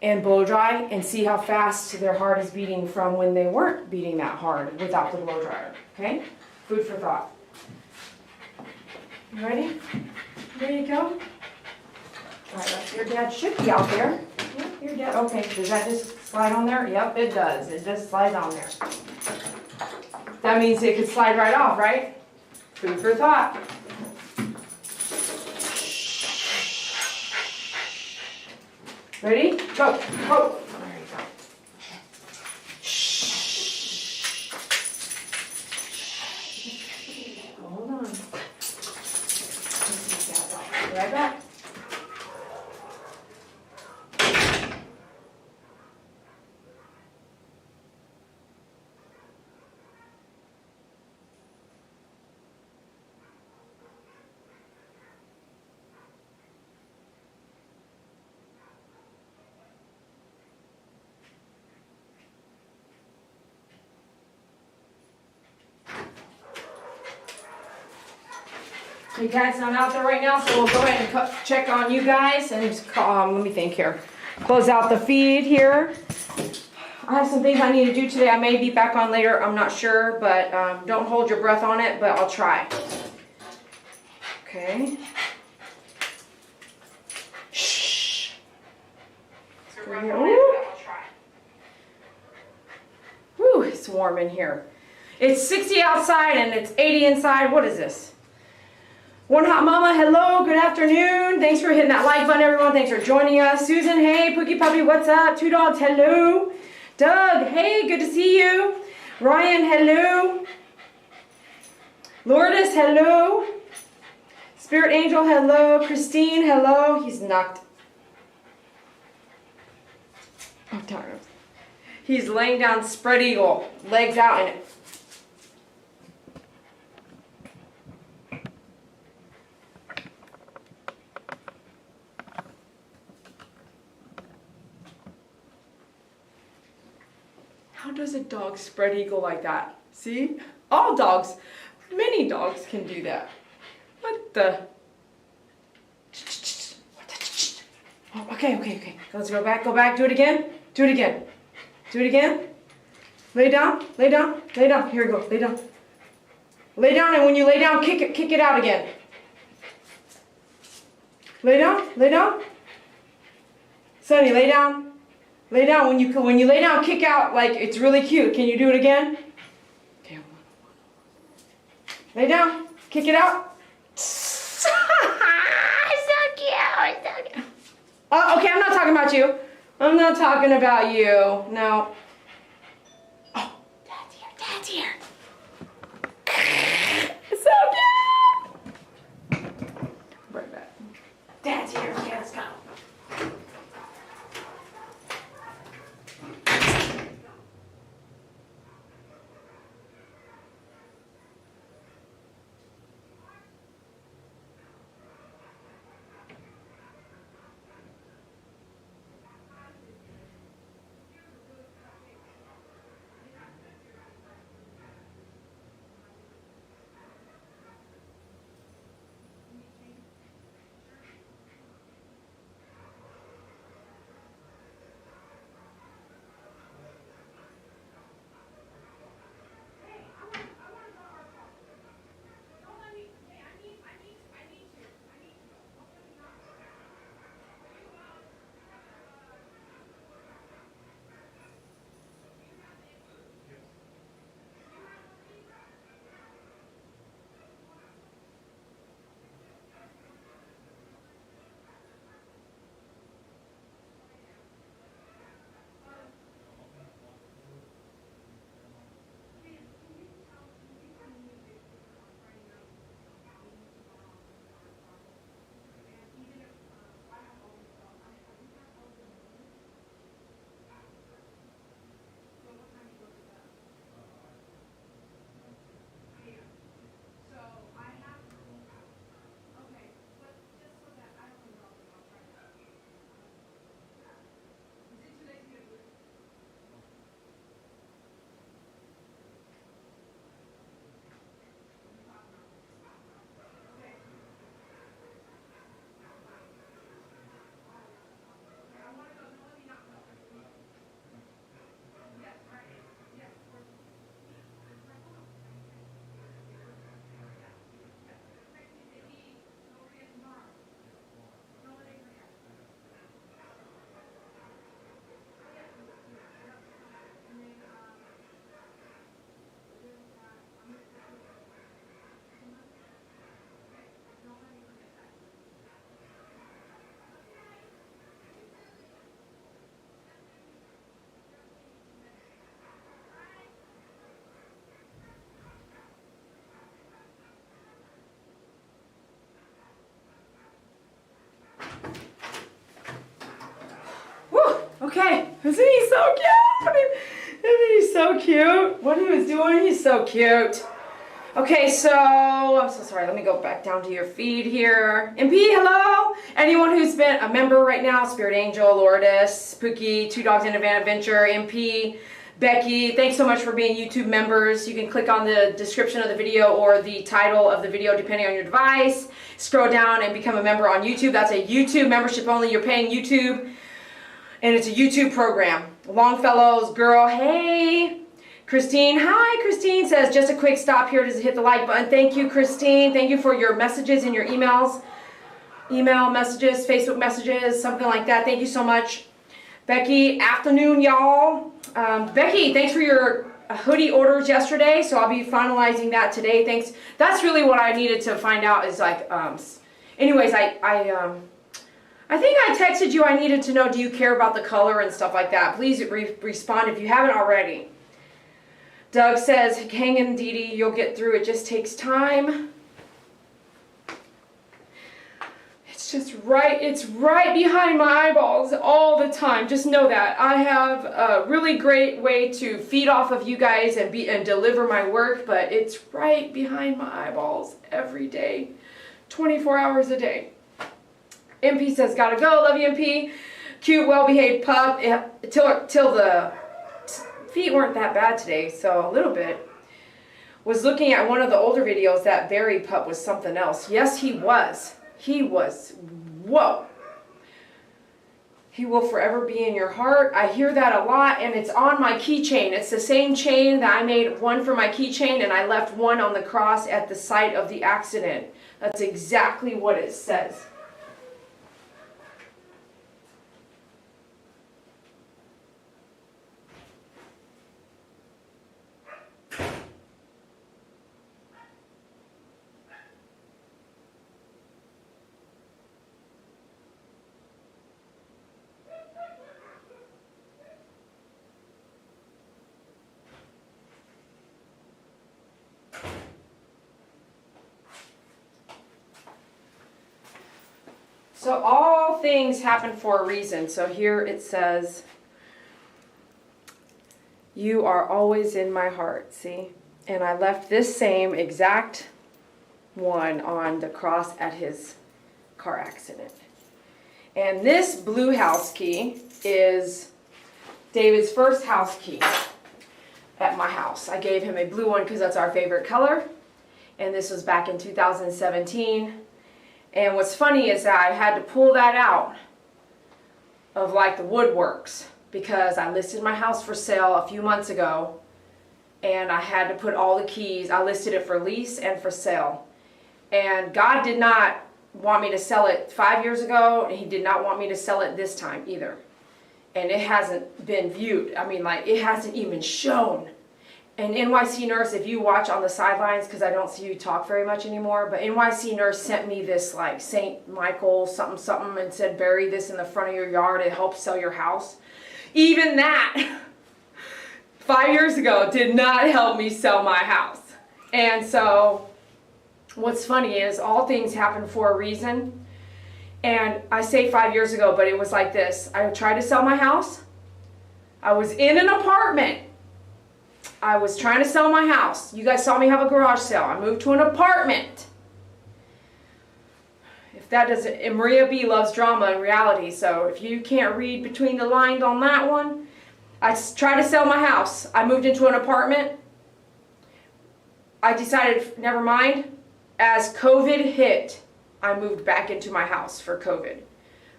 and blow dry and see how fast their heart is beating from when they weren't beating that hard without the blow dryer. Okay? Food for thought. You ready? Ready to go? All right, your dad should be out there. Yep, your dad. Okay, does that just slide on there? Yep, it does. It just slides on there. That means it could slide right off, right? Food for thought. Ready? Go. Go. There you go. Shh. Hold on. Be right back. Okay, guys, I'm out there right now, so we'll go ahead and check on you guys and let me think here. Close out the feed here. I have some things I need to do today. I may be back on later, I'm not sure, but don't hold your breath on it, but I'll try. Okay. Shh. Woo, it's warm in here. It's 60 outside and it's 80 inside. What is this? One Hot Mama, hello, good afternoon. Thanks for hitting that like button, everyone. Thanks for joining us. Susan, hey. Pookie Puppy, what's up? Two Dogs, hello. Doug, hey, good to see you. Ryan, hello. Lourdes, hello. Spirit Angel, hello. Christine, hello. He's knocked. Oh, darn. He's laying down spread eagle, legs out in it. How does a dog spread eagle like that? See? All dogs, many dogs can do that. What the? Oh, okay. Let's go back, do it again. Do it again. Lay down. Here we go, lay down. Lay down, and when you lay down, kick it out again. Lay down. Sonny, lay down. Lay down. When you lay down, kick out like it's really cute. Can you do it again? Okay. Lay down. Kick it out. So cute. Okay, I'm not talking about you. No. Oh, Dad's here. So cute. Right back. Dad's here. Okay, let's go. Okay, isn't he so cute? Isn't he so cute? What he was doing, he's so cute. Okay, so, I'm so sorry, let me go back down to your feed here. MP, hello? Anyone who's been a member right now, Spirit Angel, Lourdes, Spooky, Two Dogs in a Van Adventure, MP, Becky, thanks so much for being YouTube members. You can click on the description of the video or the title of the video depending on your device. Scroll down and become a member on YouTube. That's a YouTube membership only. You're paying YouTube, and it's a YouTube program. Longfellow's girl, hey. Christine, hi. Christine says, just a quick stop here to hit the like button. Thank you, Christine. Thank you for your messages and your emails. Email messages, Facebook messages, something like that. Thank you so much. Becky, afternoon, y'all. Becky, thanks for your hoodie orders yesterday. So I'll be finalizing that today. Thanks. That's really what I needed to find out is like, anyways, I think I texted you. I needed to know, do you care about the color and stuff like that? Please respond if you haven't already. Doug says, hang in, Dee Dee, you'll get through. It just takes time. It's right behind my eyeballs all the time. Just know that. I have a really great way to feed off of you guys and deliver my work, but it's right behind my eyeballs every day, 24 hours a day. MP says, gotta go. Love you, MP. Cute, well-behaved pup. Till the feet weren't that bad today, so a little bit. Was looking at one of the older videos, that berry pup was something else. Yes, he was. He was, whoa. He will forever be in your heart. I hear that a lot, and it's on my keychain. It's the same chain that I made one for my keychain, and I left one on the cross at the site of the accident. That's exactly what it says. So all things happen for a reason. So here it says, you are always in my heart, see? And I left this same exact one on the cross at his car accident. And this blue house key is David's first house key at my house. I gave him a blue one because that's our favorite color. And this was back in 2017. And what's funny is that I had to pull that out of like the woodworks because I listed my house for sale a few months ago, and I had to put all the keys. I listed it for lease and for sale. And God did not want me to sell it 5 years ago, and He did not want me to sell it this time either. And it hasn't been viewed. I mean, like, it hasn't even shown. And NYC Nurse, if you watch on the sidelines, because I don't see you talk very much anymore, but NYC Nurse sent me this like St. Michael something and said, bury this in the front of your yard, it helps sell your house. Even that, 5 years ago, did not help me sell my house. And so, what's funny is all things happen for a reason. And I say 5 years ago, but it was like this. I tried to sell my house. I was in an apartment. I was trying to sell my house. You guys saw me have a garage sale. I moved to an apartment. If that doesn't, and Maria B loves drama and reality, so if you can't read between the lines on that one, I tried to sell my house. I moved into an apartment. I decided, never mind. As COVID hit, I moved back into my house for COVID.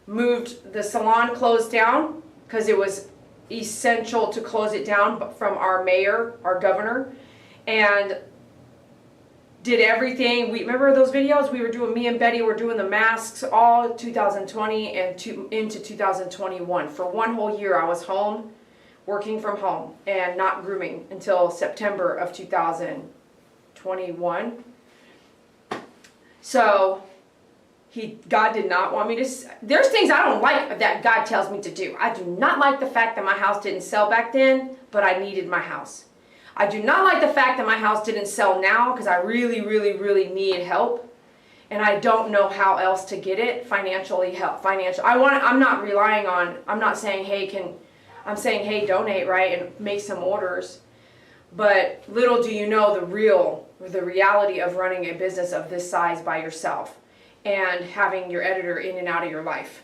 Moved, the salon closed down because it was essential to close it down from our mayor, our governor, and did everything. We remember those videos we were doing. Me and Betty were doing the masks all 2020 and into 2021. For one whole year, I was home, working from home, and not grooming until September of 2021. So God did not want me to, there's things I don't like that God tells me to do. I do not like the fact that my house didn't sell back then, but I needed my house. I do not like the fact that my house didn't sell now because I really, really, really need help. And I don't know how else to get it financially. I'm not relying on, I'm not saying, hey, I'm saying, hey, donate, right, and make some orders. But little do you know the reality of running a business of this size by yourself and having your editor in and out of your life.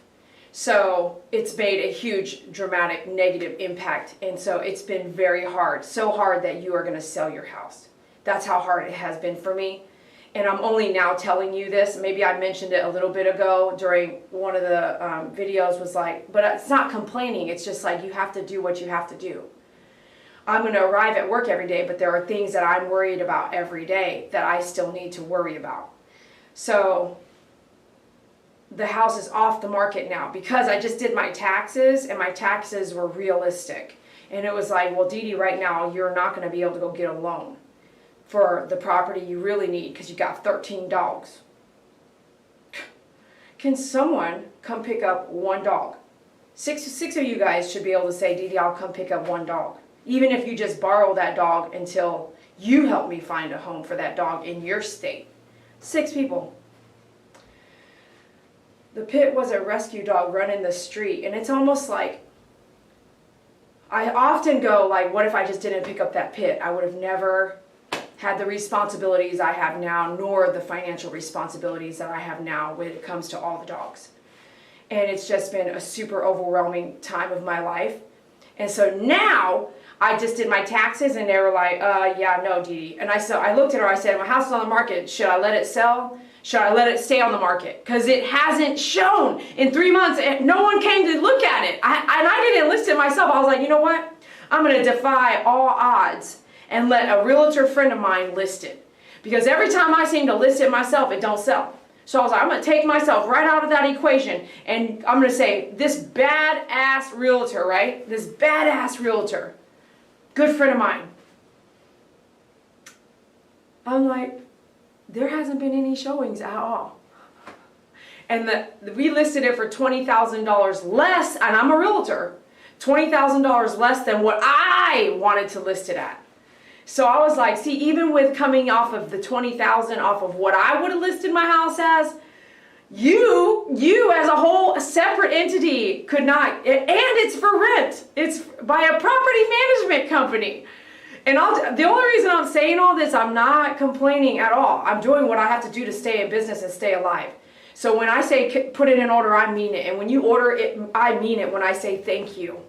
So it's made a huge, dramatic, negative impact. And so it's been very hard, so hard that you are going to sell your house. That's how hard it has been for me. And I'm only now telling you this. Maybe I mentioned it a little bit ago during one of the videos, was like, but it's not complaining. It's just like, you have to do what you have to do. I'm going to arrive at work every day, but there are things that I'm worried about every day that I still need to worry about. So the house is off the market now because I just did my taxes, and my taxes were realistic. And it was like, well, Dee Dee, right now you're not going to be able to go get a loan for the property you really need because you got 13 dogs. Can someone come pick up one dog? Six of you guys should be able to say, Dee Dee, I'll come pick up one dog. Even if you just borrow that dog until you help me find a home for that dog in your state. 6 people. The Pit was a rescue dog running the street, and it's almost like, I often go like, what if I just didn't pick up that Pit? I would have never had the responsibilities I have now, nor the financial responsibilities that I have now when it comes to all the dogs. And it's just been a super overwhelming time of my life. And so now, I just did my taxes, and they were like, yeah, no, Dee Dee. And I looked at her, I said, my house is on the market. Should I let it sell? Should I let it stay on the market? Because it hasn't shown in 3 months, and no one came to look at it. And I didn't list it myself. I was like, you know what? I'm going to defy all odds and let a realtor friend of mine list it. Because every time I seem to list it myself, it don't sell. So I was like, I'm going to take myself right out of that equation, and I'm going to say, this badass realtor, right? This badass realtor, good friend of mine. I'm like, there hasn't been any showings at all. And we listed it for $20,000 less, and I'm a realtor, $20,000 less than what I wanted to list it at. So I was like, see, even with coming off of the $20,000 off of what I would have listed my house as, you as a whole separate entity could not, and it's for rent. It's by a property management company. And the only reason I'm saying all this, I'm not complaining at all. I'm doing what I have to do to stay in business and stay alive. So when I say put it in order, I mean it. And when you order it, I mean it when I say thank you.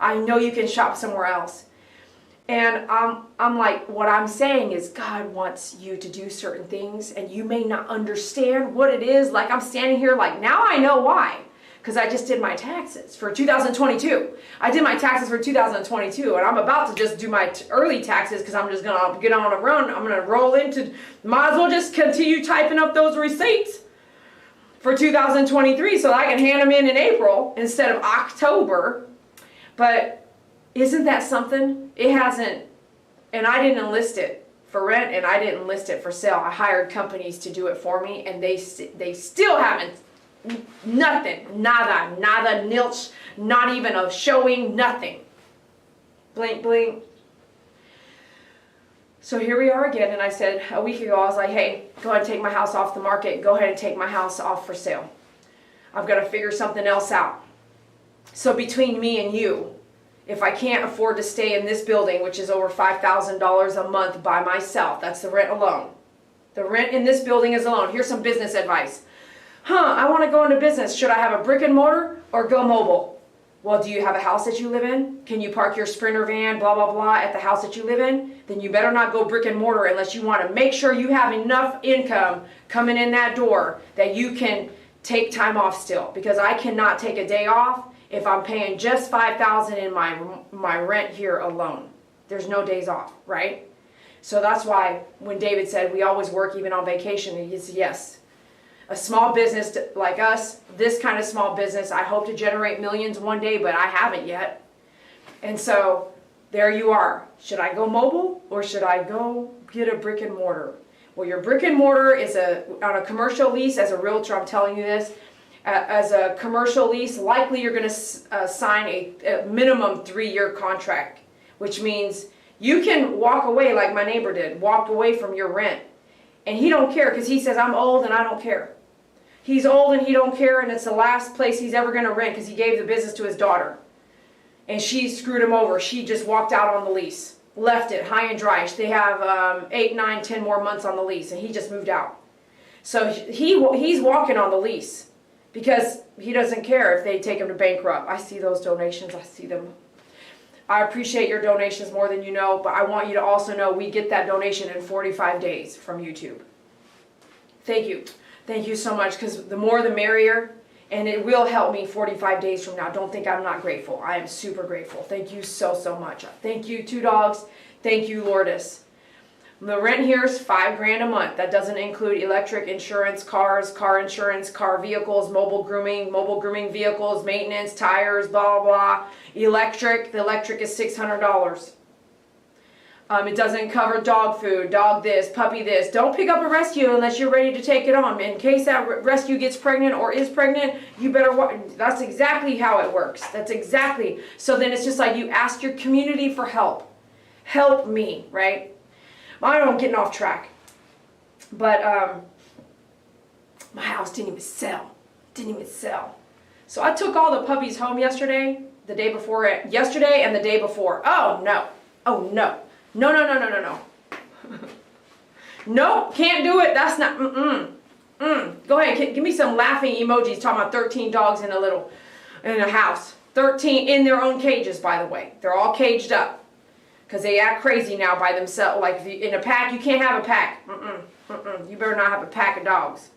I know you can shop somewhere else. And I'm like, what I'm saying is God wants you to do certain things, and you may not understand what it is. Like, I'm standing here like, now I know why. Because I just did my taxes for 2022. I did my taxes for 2022, and I'm about to just do my early taxes because I'm just going to get on a run. I'm going to roll into, might as well just continue typing up those receipts for 2023 so that I can hand them in April instead of October. But isn't that something? It hasn't, and I didn't enlist it for rent, and I didn't list it for sale. I hired companies to do it for me, and they still haven't. Nothing, nada, nilch, not even a showing, nothing. Blink, blink. So here we are again, and I said a week ago, I was like, hey, go ahead and take my house off the market. Go ahead and take my house off for sale. I've got to figure something else out. So between me and you, if I can't afford to stay in this building, which is over $5,000 a month by myself, that's the rent alone. The rent in this building is alone. Here's some business advice. I want to go into business. Should I have a brick and mortar or go mobile? Well, do you have a house that you live in? Can you park your Sprinter van, blah, blah, blah, at the house that you live in? Then you better not go brick and mortar unless you want to make sure you have enough income coming in that door that you can take time off still. Because I cannot take a day off if I'm paying just $5,000 in my rent here alone. There's no days off, right? So that's why when David said we always work even on vacation, it's yes. A small business like us, this kind of small business, I hope to generate millions one day, but I haven't yet. And so there you are. Should I go mobile or should I go get a brick and mortar? Well, your brick and mortar is on a commercial lease. As a realtor, I'm telling you this. As a commercial lease, likely you're going to sign a minimum 3-year contract, which means you can walk away like my neighbor did, walked away from your rent. And he don't care because he says, I'm old and I don't care. He's old and he don't care, and it's the last place he's ever going to rent because he gave the business to his daughter. and she screwed him over. She just walked out on the lease, left it high and dry. They have 8, 9, 10 more months on the lease, and he just moved out. So he's walking on the lease because he doesn't care if they take him to bankrupt. I see those donations. I see them. I appreciate your donations more than you know, but I want you to also know we get that donation in 45 days from YouTube. Thank you. Thank you so much, because the more the merrier, and it will help me 45 days from now. Don't think I'm not grateful. I am super grateful. Thank you so, so much. Thank you, 2 dogs. Thank you, Lourdes. The rent here is $5,000 a month. That doesn't include electric, insurance, cars, car insurance, car vehicles, mobile grooming vehicles, maintenance, tires, blah, blah, blah. Electric, the electric is $600. It doesn't cover dog food, dog this, puppy this. Don't pick up a rescue unless you're ready to take it on. In case that rescue gets pregnant or is pregnant, you better watch. That's exactly how it works. That's exactly. So then it's just like you ask your community for help. Help me, right? I don't know, I'm getting off track. But my house didn't even sell. Didn't even sell. So I took all the puppies home yesterday, the day before it, yesterday and the day before. Oh no. Oh no. No, no, no, no, no, no. Nope, can't do it. That's not, Go ahead, give me some laughing emojis talking about 13 dogs in a house. 13 in their own cages, by the way. They're all caged up. Because they act crazy now by themselves. Like, if you, in a pack, you can't have a pack. You better not have a pack of dogs.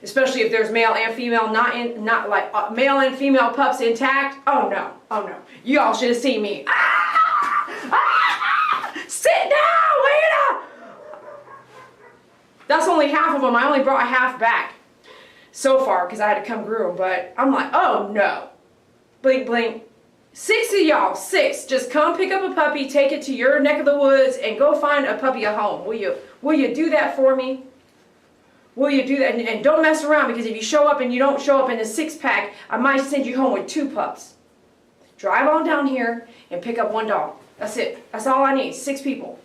Especially if there's male and female, male and female pups intact. Oh no, oh no. You all should have seen me. Sit down, Lena! That's only half of them. I only brought half back so far because I had to come groom. But I'm like, oh no. Blink, blink. 6 of y'all, 6. Just come pick up a puppy, take it to your neck of the woods, and go find a puppy a home. Will you do that for me? Will you do that? And don't mess around, because if you show up and you don't show up in the 6-pack, I might send you home with 2 pups. Drive on down here and pick up 1 dog. That's it. That's all I need. 6 people.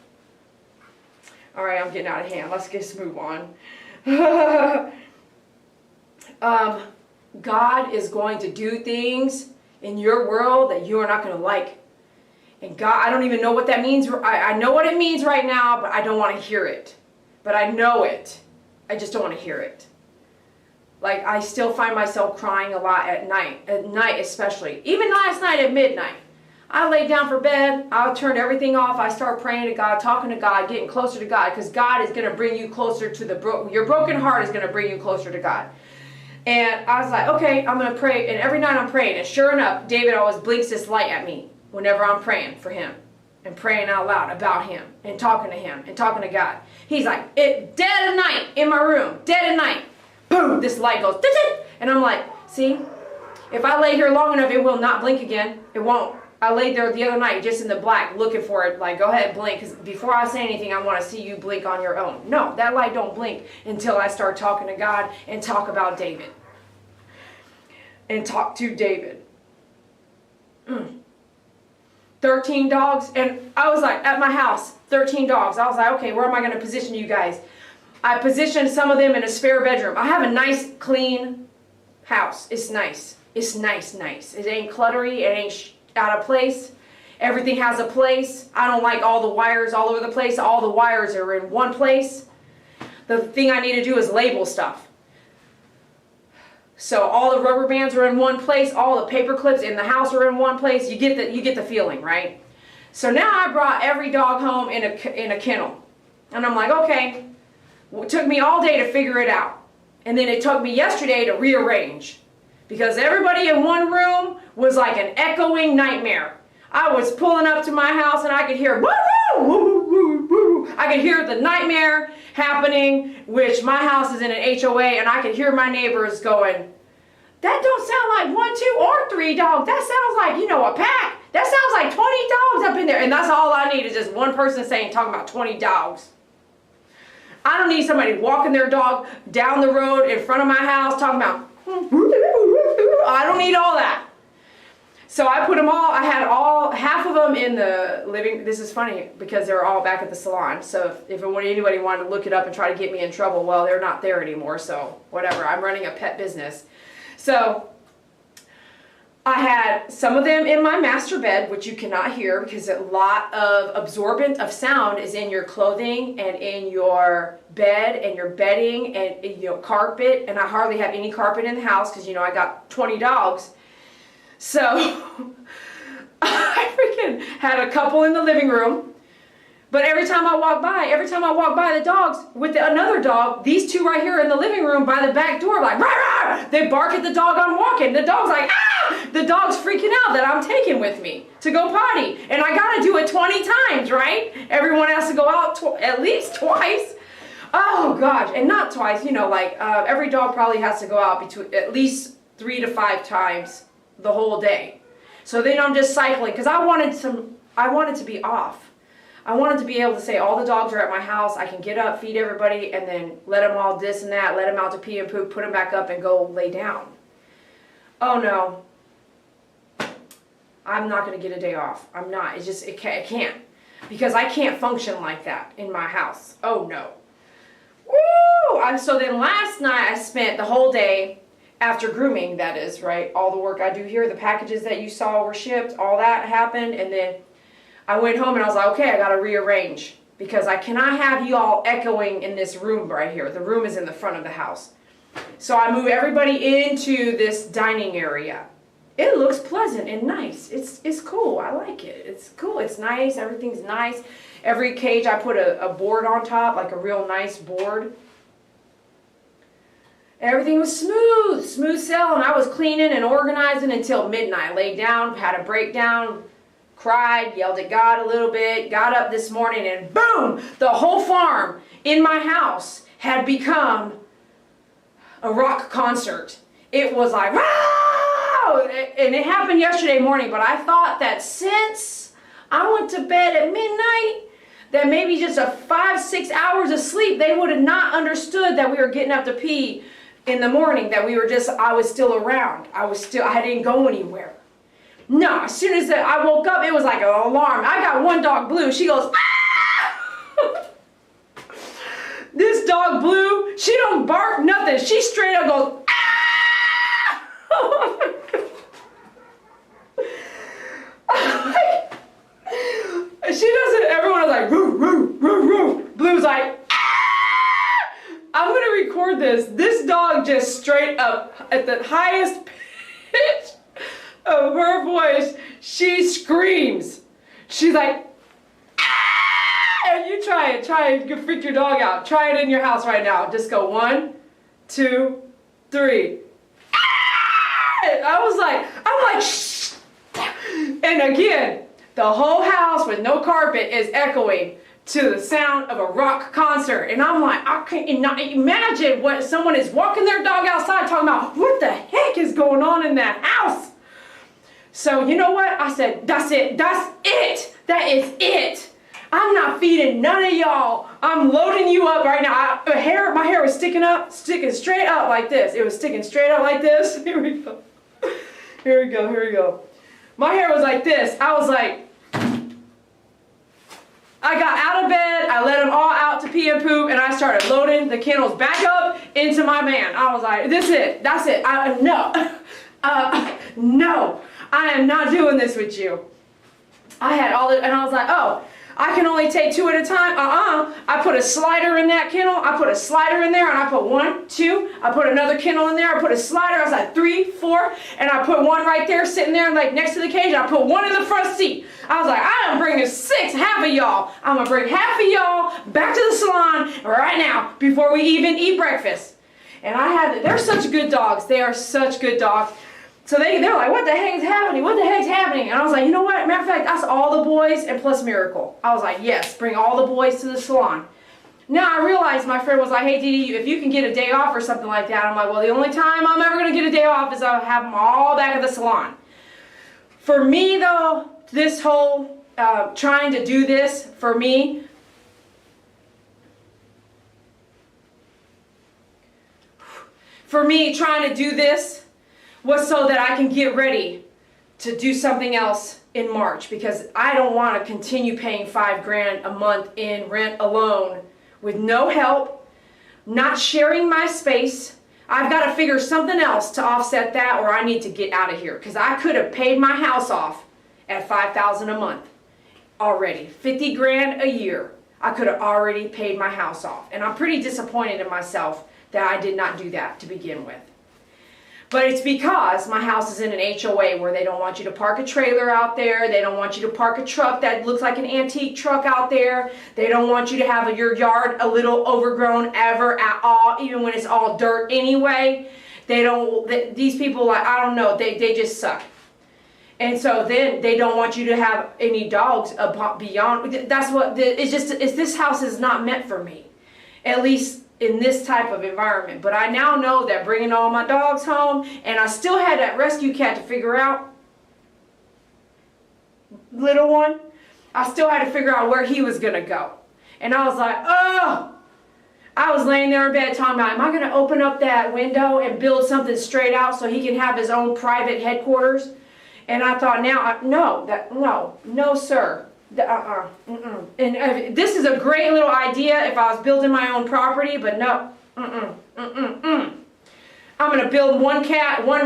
All right, I'm getting out of hand. Let's just move on. God is going to do things in your world that you are not going to like. And God, I don't even know what that means. I know what it means right now, but I don't want to hear it. But I know it. I just don't want to hear it. Like, I still find myself crying a lot at night especially. Even last night at midnight. I laid down for bed, I turned everything off, I start praying to God, talking to God, getting closer to God, because God is going to bring you closer to your broken heart is going to bring you closer to God. And I was like, okay, I'm going to pray. And every night I'm praying. And sure enough, David always blinks this light at me whenever I'm praying for him. And praying out loud about him. And talking to him. And talking to God. He's like, dead of night in my room. Dead of night. Boom, this light goes. And I'm like, see? If I lay here long enough, it will not blink again. It won't. I laid there the other night just in the black looking for it. Like, go ahead, blink. Because before I say anything, I want to see you blink on your own. No, that light don't blink until I start talking to God and talk about David. And talk to David. 13 dogs. And I was like, at my house, 13 dogs. I was like, okay, where am I going to position you guys? I positioned some of them in a spare bedroom. I have a nice, clean house. It's nice. It's nice, nice. It ain't cluttery. It ain't out of place. Everything has a place. I don't like all the wires all over the place. All the wires are in one place. The thing I need to do is label stuff. So all the rubber bands are in one place. All the paper clips in the house are in one place. You get the feeling, right? So now I brought every dog home in a kennel. And I'm like, okay. Well, it took me all day to figure it out. And then it took me yesterday to rearrange. Because everybody in one room was like an echoing nightmare. I was pulling up to my house and I could hear, woo, woo, woo, woo. I could hear the nightmare happening, which my house is in an HOA, and I could hear my neighbors going, that don't sound like 1, 2, or 3 dogs. That sounds like, a pack. That sounds like 20 dogs up in there. And that's all I need is just one person talking about 20 dogs. I don't need somebody walking their dog down the road in front of my house talking about, I don't need all that. So I put them all, I had half of them in the living, this is funny because they're all back at the salon. So if anybody wanted to look it up and try to get me in trouble, well, they're not there anymore. So whatever, I'm running a pet business. So I had some of them in my master bed, which you cannot hear because a lot of absorbent of sound is in your clothing and in your bed and your bedding and carpet. And I hardly have any carpet in the house because I got 20 dogs. So I freaking had a couple in the living room. But every time I walk by the dogs with another dog, these two right here in the living room by the back door, like, rah, rah, they bark at the dog I'm walking. The dog's like, ah! The dog's freaking out that I'm taking with me to go potty. And I gotta do it 20 times, right? Everyone has to go out at least twice. Oh gosh, and not twice, every dog probably has to go out between at least 3 to 5 times the whole day. So then I'm just cycling, because I wanted to be off. I wanted to be able to say all the dogs are at my house, I can get up, feed everybody, and then let them all this and that, let them out to pee and poop, put them back up and go lay down. Oh no. I'm not going to get a day off. I'm not. I can't. Because I can't function like that in my house. Oh no. Woo! So then last night I spent the whole day, after grooming that is, right? All the work I do here, the packages that you saw were shipped, all that happened, and then I went home and I was like, okay, I got to rearrange because I cannot have you all echoing in this room right here. The room is in the front of the house. So I move everybody into this dining area. It looks pleasant and nice. It's cool. I like it. It's cool. It's nice. Everything's nice. Every cage I put a board on top, like a real nice board. Everything was smooth sailing. I was cleaning and organizing until midnight. I laid down, had a breakdown, cried, yelled at God a little bit, got up this morning and boom, the whole farm in my house had become a rock concert. It was like, wow! And it happened yesterday morning, but I thought that since I went to bed at midnight, that maybe just a 5-6 hours of sleep, they would have not understood that we were getting up to pee in the morning, that I was still around. I didn't go anywhere. No, as soon as I woke up, it was like an alarm. I got one dog, Blue. She goes, ah! This dog, Blue, she don't bark, nothing. She straight up goes, ah! Oh my God. She doesn't, everyone is like, roo, roo, roo, roo. Blue's like, ah! I'm going to record this. This dog just straight up at the highest pitch of her voice, she screams. She's like, ah! And you try it, freak your dog out. Try it in your house right now. Just go 1, 2, 3. Ah! I'm like, shh. And again, the whole house with no carpet is echoing to the sound of a rock concert. And I'm like, I can't not imagine what someone is walking their dog outside talking about, what the heck is going on in that house? So you know what? I said, that's it. That's it. That is it. I'm not feeding none of y'all. I'm loading you up right now. My hair was sticking straight up like this. It was sticking straight up like this. Here we go. Here we go. Here we go. My hair was like this. I was like, I got out of bed. I let them all out to pee and poop, and I started loading the kennels back up into my van. I was like, this is it. That's it. No. I am not doing this with you. I had all it, and I was like, oh, I can only take 2 at a time. I put a slider in that kennel. I put a slider in there, and I put 1, 2. I put another kennel in there. I put a slider. I was like 3, 4, and I put 1 right there sitting there like next to the cage. I put 1 in the front seat. I was like, I am bringing 6, half of y'all. I'm going to bring half of y'all back to the salon right now before we even eat breakfast. And they're such good dogs. They are such good dogs. So they're like, what the heck is happening? What the heck's happening? And I was like, you know what? Matter of fact, that's all the boys and plus Miracle. I was like, yes, bring all the boys to the salon. Now I realized my friend was like, hey, Dee, if you can get a day off or something like that. I'm like, well, the only time I'm ever going to get a day off is I'll have them all back at the salon. For me, though, this whole trying to do this, for me, trying to do this was so that I can get ready to do something else in March, because I don't want to continue paying $5 grand a month in rent alone with no help, not sharing my space, I've got to figure something else to offset that, or I need to get out of here. Because I could have paid my house off at $5,000 a month already. 50 grand a year. I could have already paid my house off. And I'm pretty disappointed in myself that I did not do that to begin with. But it's because my house is in an HOA where they don't want you to park a trailer out there. They don't want you to park a truck that looks like an antique truck out there. They don't want you to have your yard a little overgrown ever at all, even when it's all dirt anyway. These people, I don't know, they just suck. And so then they don't want you to have any dogs beyond. This house is not meant for me. At least in this type of environment. But I now know that bringing all my dogs home, and I still had that rescue cat to figure out, little one, I still had to figure out where he was going to go. And I was like, oh, I was laying there in bed talking about, am I going to open up that window and build something straight out so he can have his own private headquarters? And I thought, no, sir. And this is a great little idea if I was building my own property, but no. I'm going to build one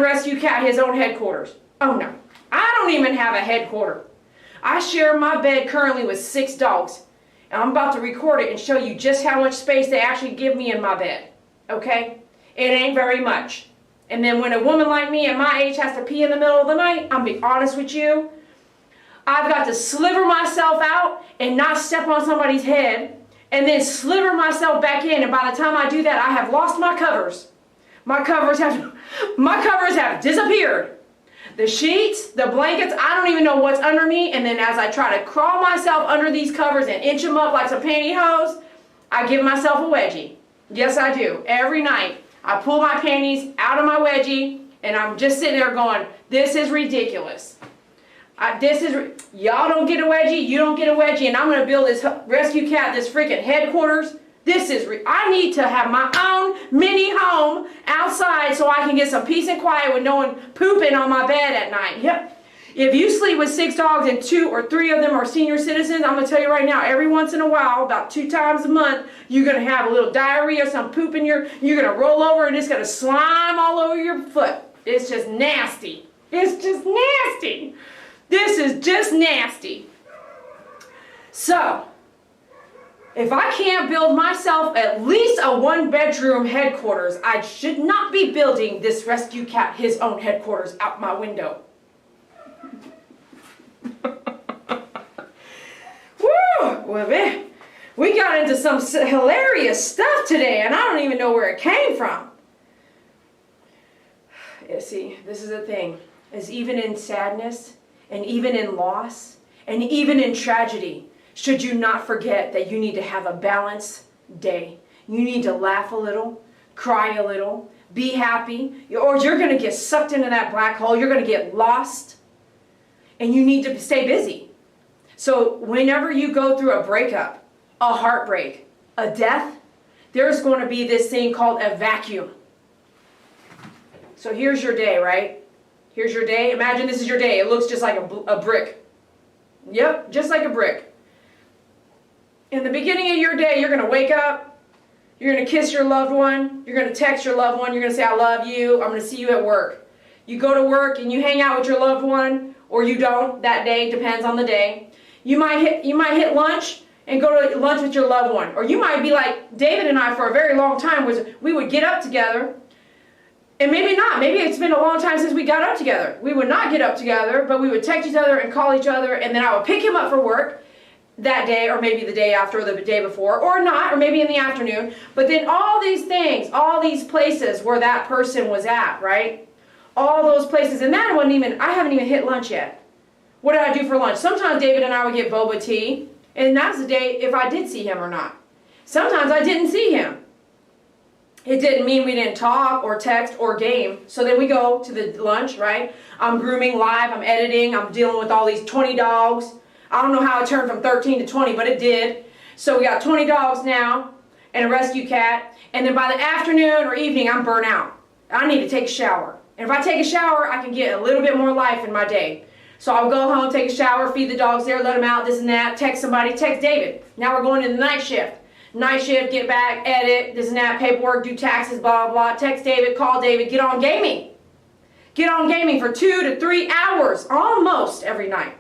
rescue cat, his own headquarters. Oh no. I don't even have a headquarter. I share my bed currently with 6 dogs. And I'm about to record it and show you just how much space they actually give me in my bed. Okay? It ain't very much. And then when a woman like me at my age has to pee in the middle of the night, I'm being honest with you, I've got to sliver myself out and not step on somebody's head, and then sliver myself back in. And by the time I do that, I have lost my covers. My covers have disappeared. The sheets, the blankets, I don't even know what's under me. And then as I try to crawl myself under these covers and inch them up like some pantyhose, I give myself a wedgie. Yes, I do. Every night, I pull my panties out of my wedgie, and I'm just sitting there going, this is ridiculous. Y'all don't get a wedgie, you don't get a wedgie, and I'm going to build this rescue cat, this freaking headquarters. I need to have my own mini home outside so I can get some peace and quiet with no one pooping on my bed at night. Yep. If you sleep with 6 dogs and 2 or 3 of them are senior citizens, I'm going to tell you right now, every once in a while, about 2 times a month, you're going to have a little diarrhea, some poop you're going to roll over and it's going to slime all over your foot. It's just nasty. It's just nasty. This is just nasty. So, if I can't build myself at least a 1-bedroom headquarters, I should not be building this rescue cat his own headquarters out my window. Woo! Well, man, we got into some hilarious stuff today, and I don't even know where it came from. Yeah, see, this is the thing. Is even in sadness, and even in loss, and even in tragedy, should you not forget that you need to have a balanced day. You need to laugh a little, cry a little, be happy, or you're going to get sucked into that black hole. You're going to get lost, and you need to stay busy. So whenever you go through a breakup, a heartbreak, a death, there's going to be this thing called a vacuum. So here's your day, right? Here's your day. Imagine this is your day. It looks just like a brick. Yep, just like a brick. In the beginning of your day, you're going to wake up. You're going to kiss your loved one. You're going to text your loved one. You're going to say, I love you. I'm going to see you at work. You go to work and you hang out with your loved one, or you don't that day. Depends on the day. You might hit lunch and go to lunch with your loved one. Or you might be like David and I for a very long time. We would get up together. And maybe not. Maybe it's been a long time since we got up together. We would not get up together, but we would text each other and call each other, and then I would pick him up for work that day, or maybe the day after, or the day before, or not, or maybe in the afternoon. But then all these things, all these places where that person was at, right? All those places, and that wasn't even, I haven't even hit lunch yet. What did I do for lunch? Sometimes David and I would get boba tea, and that's the day if I did see him or not. Sometimes I didn't see him. It didn't mean we didn't talk or text or game. So then we go to the lunch, right? I'm grooming live, I'm editing, I'm dealing with all these 20 dogs. I don't know how it turned from 13 to 20, but it did. So we got 20 dogs now and a rescue cat. And then by the afternoon or evening, I'm burnt out. I need to take a shower. And if I take a shower, I can get a little bit more life in my day. So I'll go home, take a shower, feed the dogs there, let them out, this and that, text somebody, text David. Now we're going to the night shift. Night shift, get back, edit, this and that, paperwork, do taxes, blah, blah, text David, call David, get on gaming. Get on gaming for 2 to 3 hours, almost every night.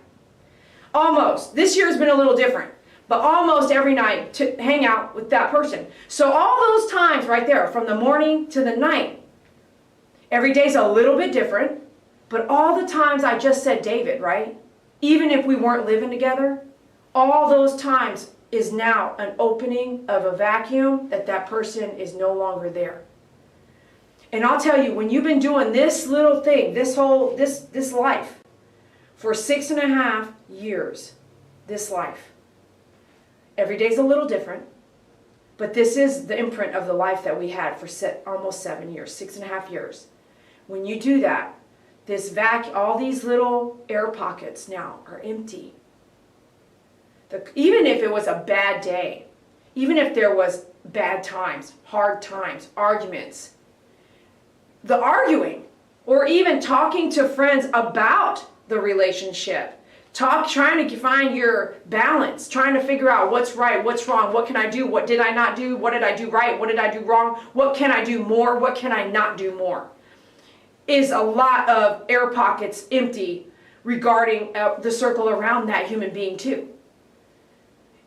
Almost. This year's been a little different, but almost every night to hang out with that person. So all those times right there, from the morning to the night, every day's a little bit different, but all the times I just said David, right? Even if we weren't living together, all those times is now an opening of a vacuum that person is no longer there. And I'll tell you, when you've been doing this little thing, this life, for 6.5 years, this life, every day's a little different, but this is the imprint of the life that we had for almost 7 years, 6.5 years. When you do that, all these little air pockets now are empty. Even if it was a bad day, even if there was bad times, hard times, arguments, the arguing, or even talking to friends about the relationship, trying to find your balance, trying to figure out what's right, what's wrong, what can I do, what did I not do, what did I do right, what did I do wrong, what can I do more, what can I not do more, is a lot of air pockets empty regarding the circle around that human being too.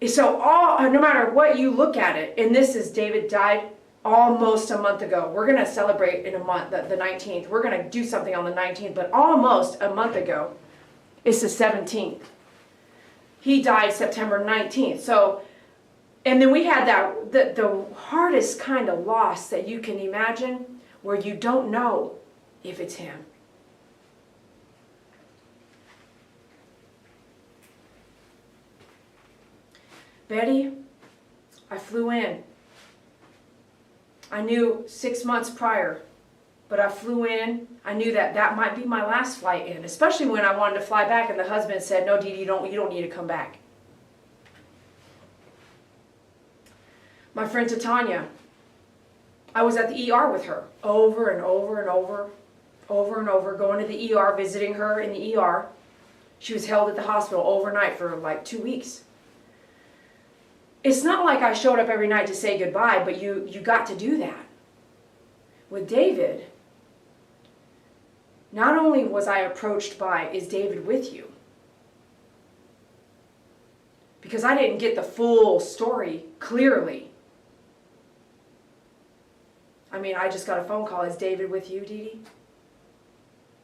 So no matter what you look at it, and this is David died almost a month ago. We're going to celebrate in a month, the 19th. We're going to do something on the 19th, but almost a month ago, it's the 17th. He died September 19th. So, and then we had the hardest kind of loss that you can imagine, where you don't know if it's him. Betty, I flew in. I knew 6 months prior, but I flew in. I knew that might be my last flight in, especially when I wanted to fly back and the husband said, no, Dee Dee, you don't need to come back. My friend Titania, I was at the ER with her over and over and over, going to the ER, visiting her in the ER. She was held at the hospital overnight for like 2 weeks. It's not like I showed up every night to say goodbye, but you got to do that. With David, not only was I approached by, is David with you? Because I didn't get the full story clearly. I mean, I just got a phone call, is David with you, Dee Dee?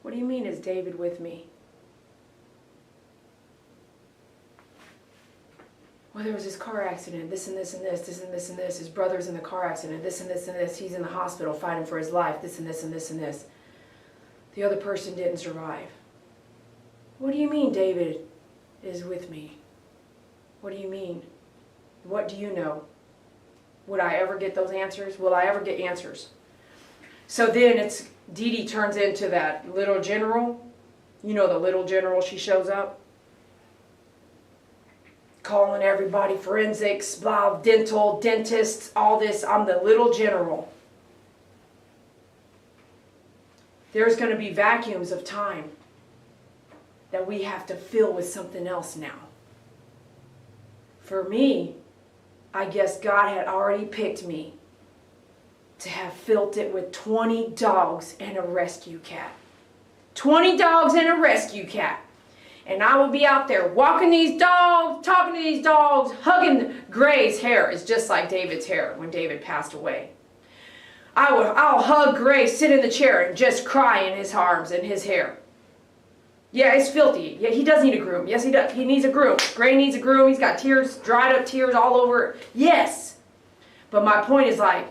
What do you mean, is David with me? Well, there was this car accident, this and this and this, this and this and this. His brother's in the car accident, this and this and this. He's in the hospital fighting for his life, this and this and this and this. The other person didn't survive. What do you mean David is with me? What do you mean? What do you know? Would I ever get those answers? Will I ever get answers? So then Dee Dee turns into that little general. You know, the little general, she shows up. Calling everybody, forensics, blah, dental, dentists, all this. I'm the little general. There's going to be vacuums of time that we have to fill with something else now. For me, I guess God had already picked me to have filled it with 20 dogs and a rescue cat. 20 dogs and a rescue cat. And I will be out there walking these dogs, talking to these dogs, hugging. Gray's hair is just like David's hair when David passed away. I'll hug Gray, sit in the chair, and just cry in his arms and his hair. Yeah, it's filthy. Yeah, he does need a groom. Yes, he does. He needs a groom. Gray needs a groom. He's got tears, dried up tears all over. Yes. But my point is like,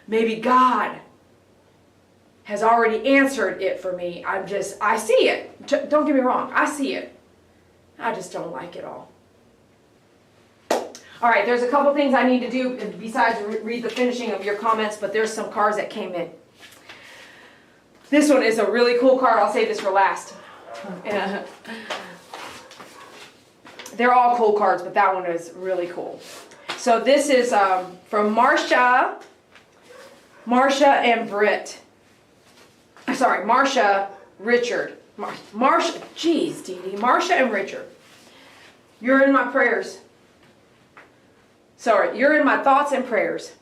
maybe God has already answered it for me. I see it. Don't get me wrong. I see it. I just don't like it all. All right, there's a couple things I need to do besides read the finishing of your comments, but there's some cards that came in. This one is a really cool card. I'll save this for last. They're all cool cards, but that one is really cool. So this is from Marcia and Britt. Sorry, Marcia, Richard. Marcia, geez, Dee Dee. Marcia and Richard. You're in my prayers. Sorry, you're in my thoughts and prayers.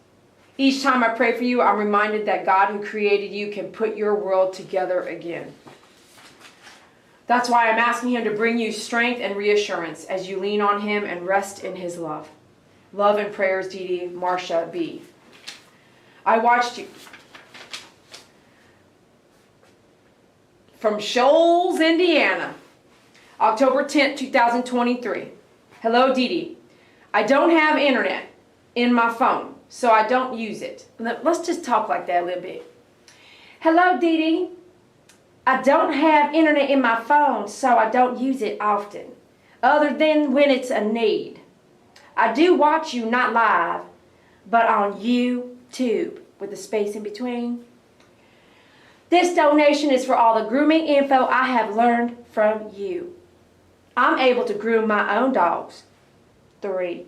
Each time I pray for you, I'm reminded that God who created you can put your world together again. That's why I'm asking Him to bring you strength and reassurance as you lean on Him and rest in His love. Love and prayers, Dee Dee, Marcia B. I watched you from Shoals, Indiana, October 10th, 2023. Hello, Dee Dee. I don't have internet in my phone, so I don't use it. Let's just talk like that a little bit. Hello, Dee Dee. I don't have internet in my phone, so I don't use it often, other than when it's a need. I do watch you not live, but on YouTube, with the space in between. This donation is for all the grooming info I have learned from you. I'm able to groom my own dogs, 3,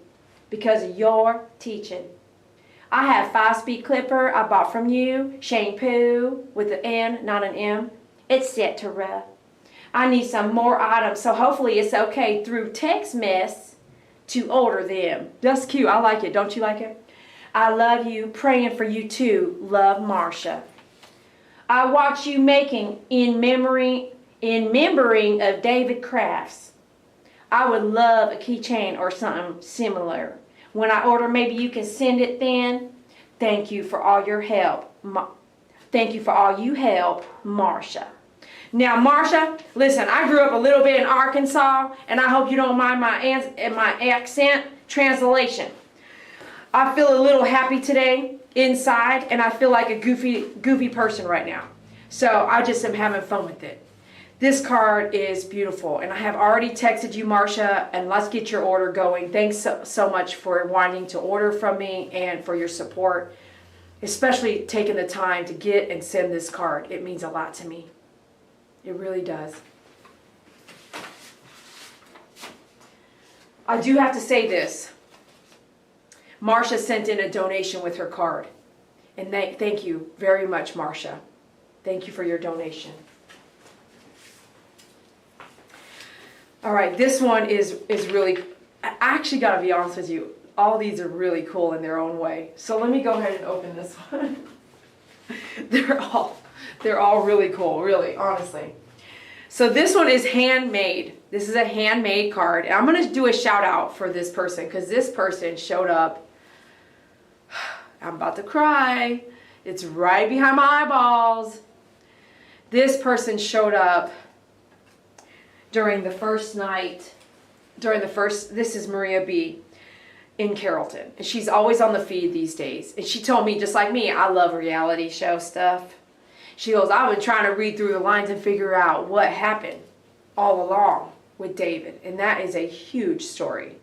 because of your teaching. I have 5-speed clipper I bought from you, shampoo with an N, not an M. It's set to rough. I need some more items, so hopefully it's okay through text mess to order them. That's cute. I like it. Don't you like it? I love you. Praying for you too. Love, Marcia. I watch you making in remembering of David Crafts. I would love a keychain or something similar. When I order, maybe you can send it then. Thank you for all your help. Thank you for all you help, Marcia. Now, Marcia, listen, I grew up a little bit in Arkansas, and I hope you don't mind my accent translation. I feel a little happy today inside, and I feel like a goofy person right now. So I just am having fun with it. This card is beautiful, and I have already texted you, Marcia, and let's get your order going. Thanks so much for wanting to order from me and for your support, especially taking the time to get and send this card. It means a lot to me. It really does. I do have to say this. Marcia sent in a donation with her card. And thank you very much, Marcia. Thank you for your donation. All right, this one is really, I actually got to be honest with you, all these are really cool in their own way. So let me go ahead and open this one. They're all really cool, really, honestly. So this one is handmade. This is a handmade card. And I'm going to do a shout out for this person because this person showed up. I'm about to cry. It's right behind my eyeballs. This person showed up during the first night, this is Maria B. in Carrollton. And she's always on the feed these days. And she told me, just like me, I love reality show stuff. She goes, I've been trying to read through the lines and figure out what happened all along with David. And that is a huge story.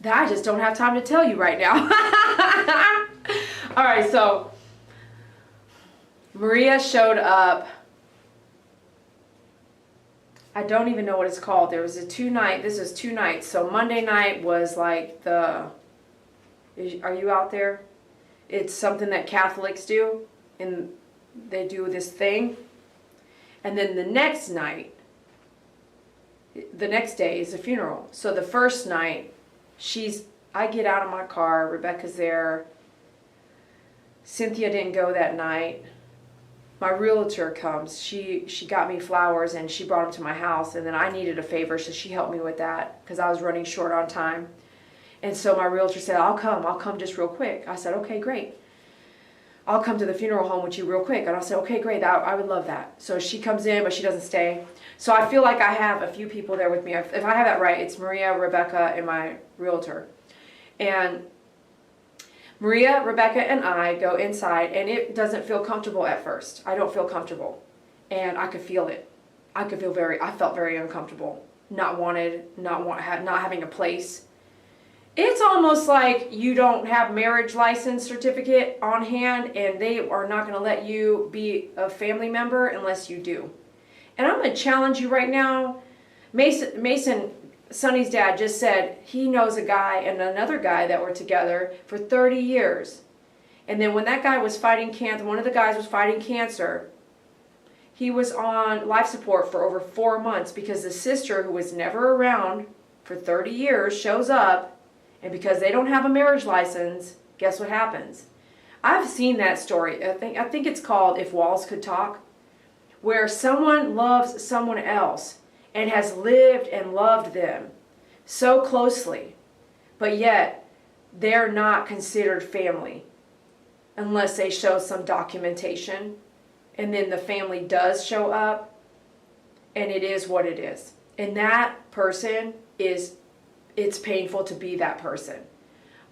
That I just don't have time to tell you right now. All right, so Maria showed up. I don't even know what it's called. There was a 2-night, this is 2 nights. So Monday night was like are you out there? It's something that Catholics do, and they do this thing. And then the next night, the next day is a funeral. So the first night, I get out of my car, Rebecca's there. Cynthia didn't go that night. My realtor comes. She got me flowers and she brought them to my house, and then I needed a favor, so she helped me with that because I was running short on time. And so my realtor said, I'll come just real quick. I said, okay, great. I'll come to the funeral home with you real quick. And I said, okay, great, I would love that. So she comes in, but she doesn't stay. So I feel like I have a few people there with me. If I have that right, it's Maria, Rebecca, and my realtor. And Maria, Rebecca, and I go inside, and it doesn't feel comfortable at first. I don't feel comfortable. And I could feel it. I felt very uncomfortable. Not wanted, not having a place. It's almost like you don't have marriage license certificate on hand, and they are not going to let you be a family member unless you do. And I'm going to challenge you right now. Mason, Sonny's dad, just said he knows a guy and another guy that were together for 30 years. And then when that guy was fighting cancer, one of the guys was fighting cancer, He was on life support for over 4 months because the sister, who was never around for 30 years, shows up, and because they don't have a marriage license, guess what happens? I've seen that story. I think it's called If Walls Could Talk, where someone loves someone else and has lived and loved them so closely, but yet they're not considered family unless they show some documentation, and then the family does show up, and it is what it is. And that person it's painful to be that person.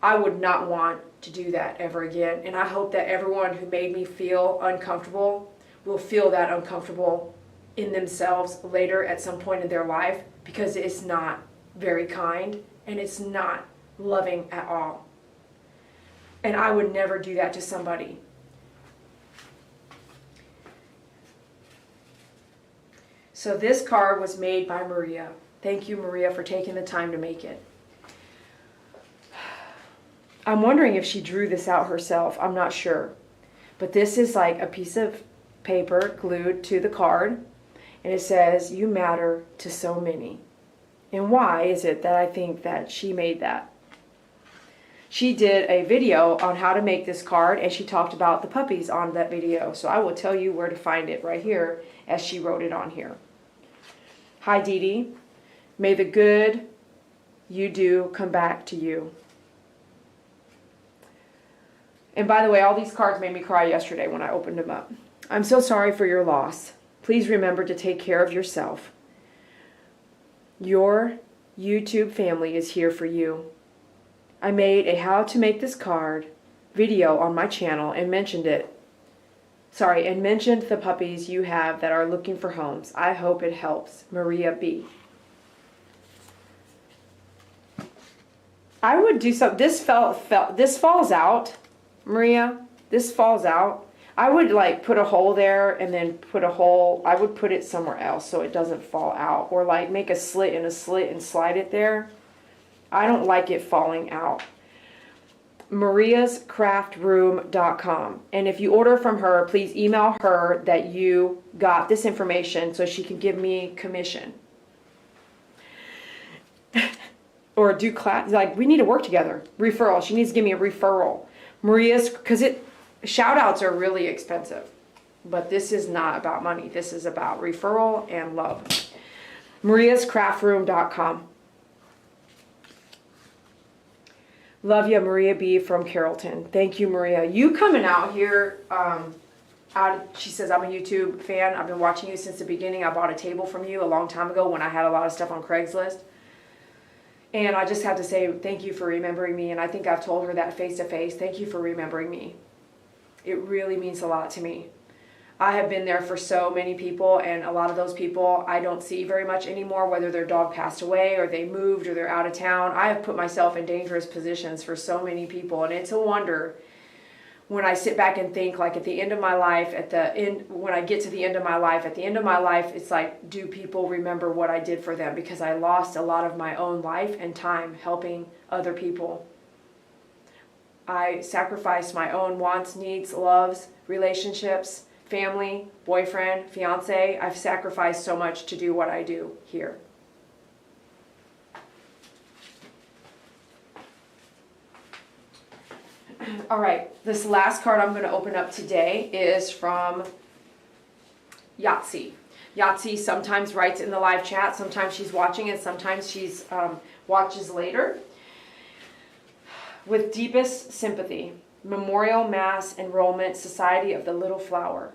I would not want to do that ever again, and I hope that everyone who made me feel uncomfortable will feel that uncomfortable in themselves later at some point in their life, because it's not very kind and it's not loving at all. And I would never do that to somebody. So this card was made by Maria. Thank you, Maria, for taking the time to make it. I'm wondering if she drew this out herself. I'm not sure. But this is like a piece of paper glued to the card, and it says, "You matter to so many." And why is it that I think that she made that? She did a video on how to make this card, and she talked about the puppies on that video. So I will tell you where to find it right here, as she wrote it on here. "Hi, Dee Dee. May the good you do come back to you." And by the way, all these cards made me cry yesterday when I opened them up. "I'm so sorry for your loss. Please remember to take care of yourself. Your YouTube family is here for you. I made a how to make this card video on my channel and mentioned the puppies you have that are looking for homes. I hope it helps. Maria B." I would do something. This falls out, Maria. This falls out. I would like put a hole there and then put a hole. I would put it somewhere else so it doesn't fall out, or like make a slit in a slit and slide it there. I don't like it falling out. mariascraftroom.com. And if you order from her, please email her that you got this information so she can give me commission. Or do class, like we need to work together. Referral. She needs to give me a referral. Shout outs are really expensive. But this is not about money. This is about referral and love. mariascraftroom.com. Love ya, Maria B. from Carrollton. Thank you, Maria. You coming out here, she says, "I'm a YouTube fan. I've been watching you since the beginning. I bought a table from you a long time ago when I had a lot of stuff on Craigslist. And I just have to say thank you for remembering me." And I think I've told her that face to face. Thank you for remembering me. It really means a lot to me. I have been there for so many people, and a lot of those people I don't see very much anymore, whether their dog passed away or they moved or they're out of town. I have put myself in dangerous positions for so many people, and it's a wonder when I sit back and think, like at the end of my life, when I get to the end of my life, it's like, do people remember what I did for them? Because I lost a lot of my own life and time helping other people. I sacrificed my own wants, needs, loves, relationships, family, boyfriend, fiance. I've sacrificed so much to do what I do here. All right, this last card I'm going to open up today is from Yahtzee. Yahtzee sometimes writes in the live chat, sometimes she's watching, and sometimes she's watches later. "With deepest sympathy, Memorial Mass Enrollment Society of the Little Flower.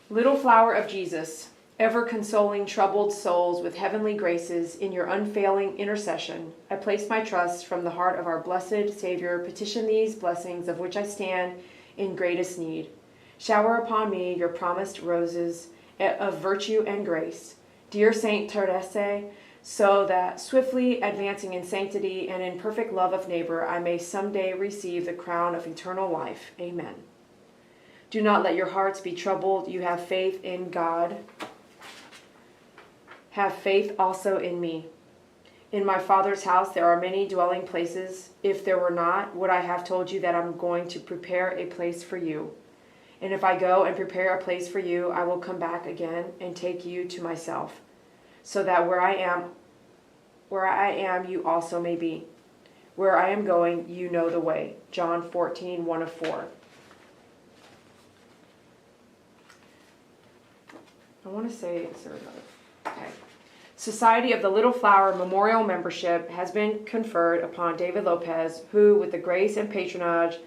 Little Flower of Jesus, ever consoling troubled souls with heavenly graces, in your unfailing intercession, I place my trust from the heart of our blessed Savior, petition these blessings of which I stand in greatest need. Shower upon me your promised roses of virtue and grace, dear Saint Therese, so that swiftly advancing in sanctity and in perfect love of neighbor, I may someday receive the crown of eternal life. Amen. Do not let your hearts be troubled. You have faith in God. Have faith also in me. In my Father's house there are many dwelling places. If there were not, would I have told you that I'm going to prepare a place for you? And if I go and prepare a place for you, I will come back again and take you to myself, so that where I am, you also may be. Where I am going, you know the way. John 14, 1-4. I want to say, okay. Society of the Little Flower Memorial Membership has been conferred upon David Lopez, who, with the grace and patronage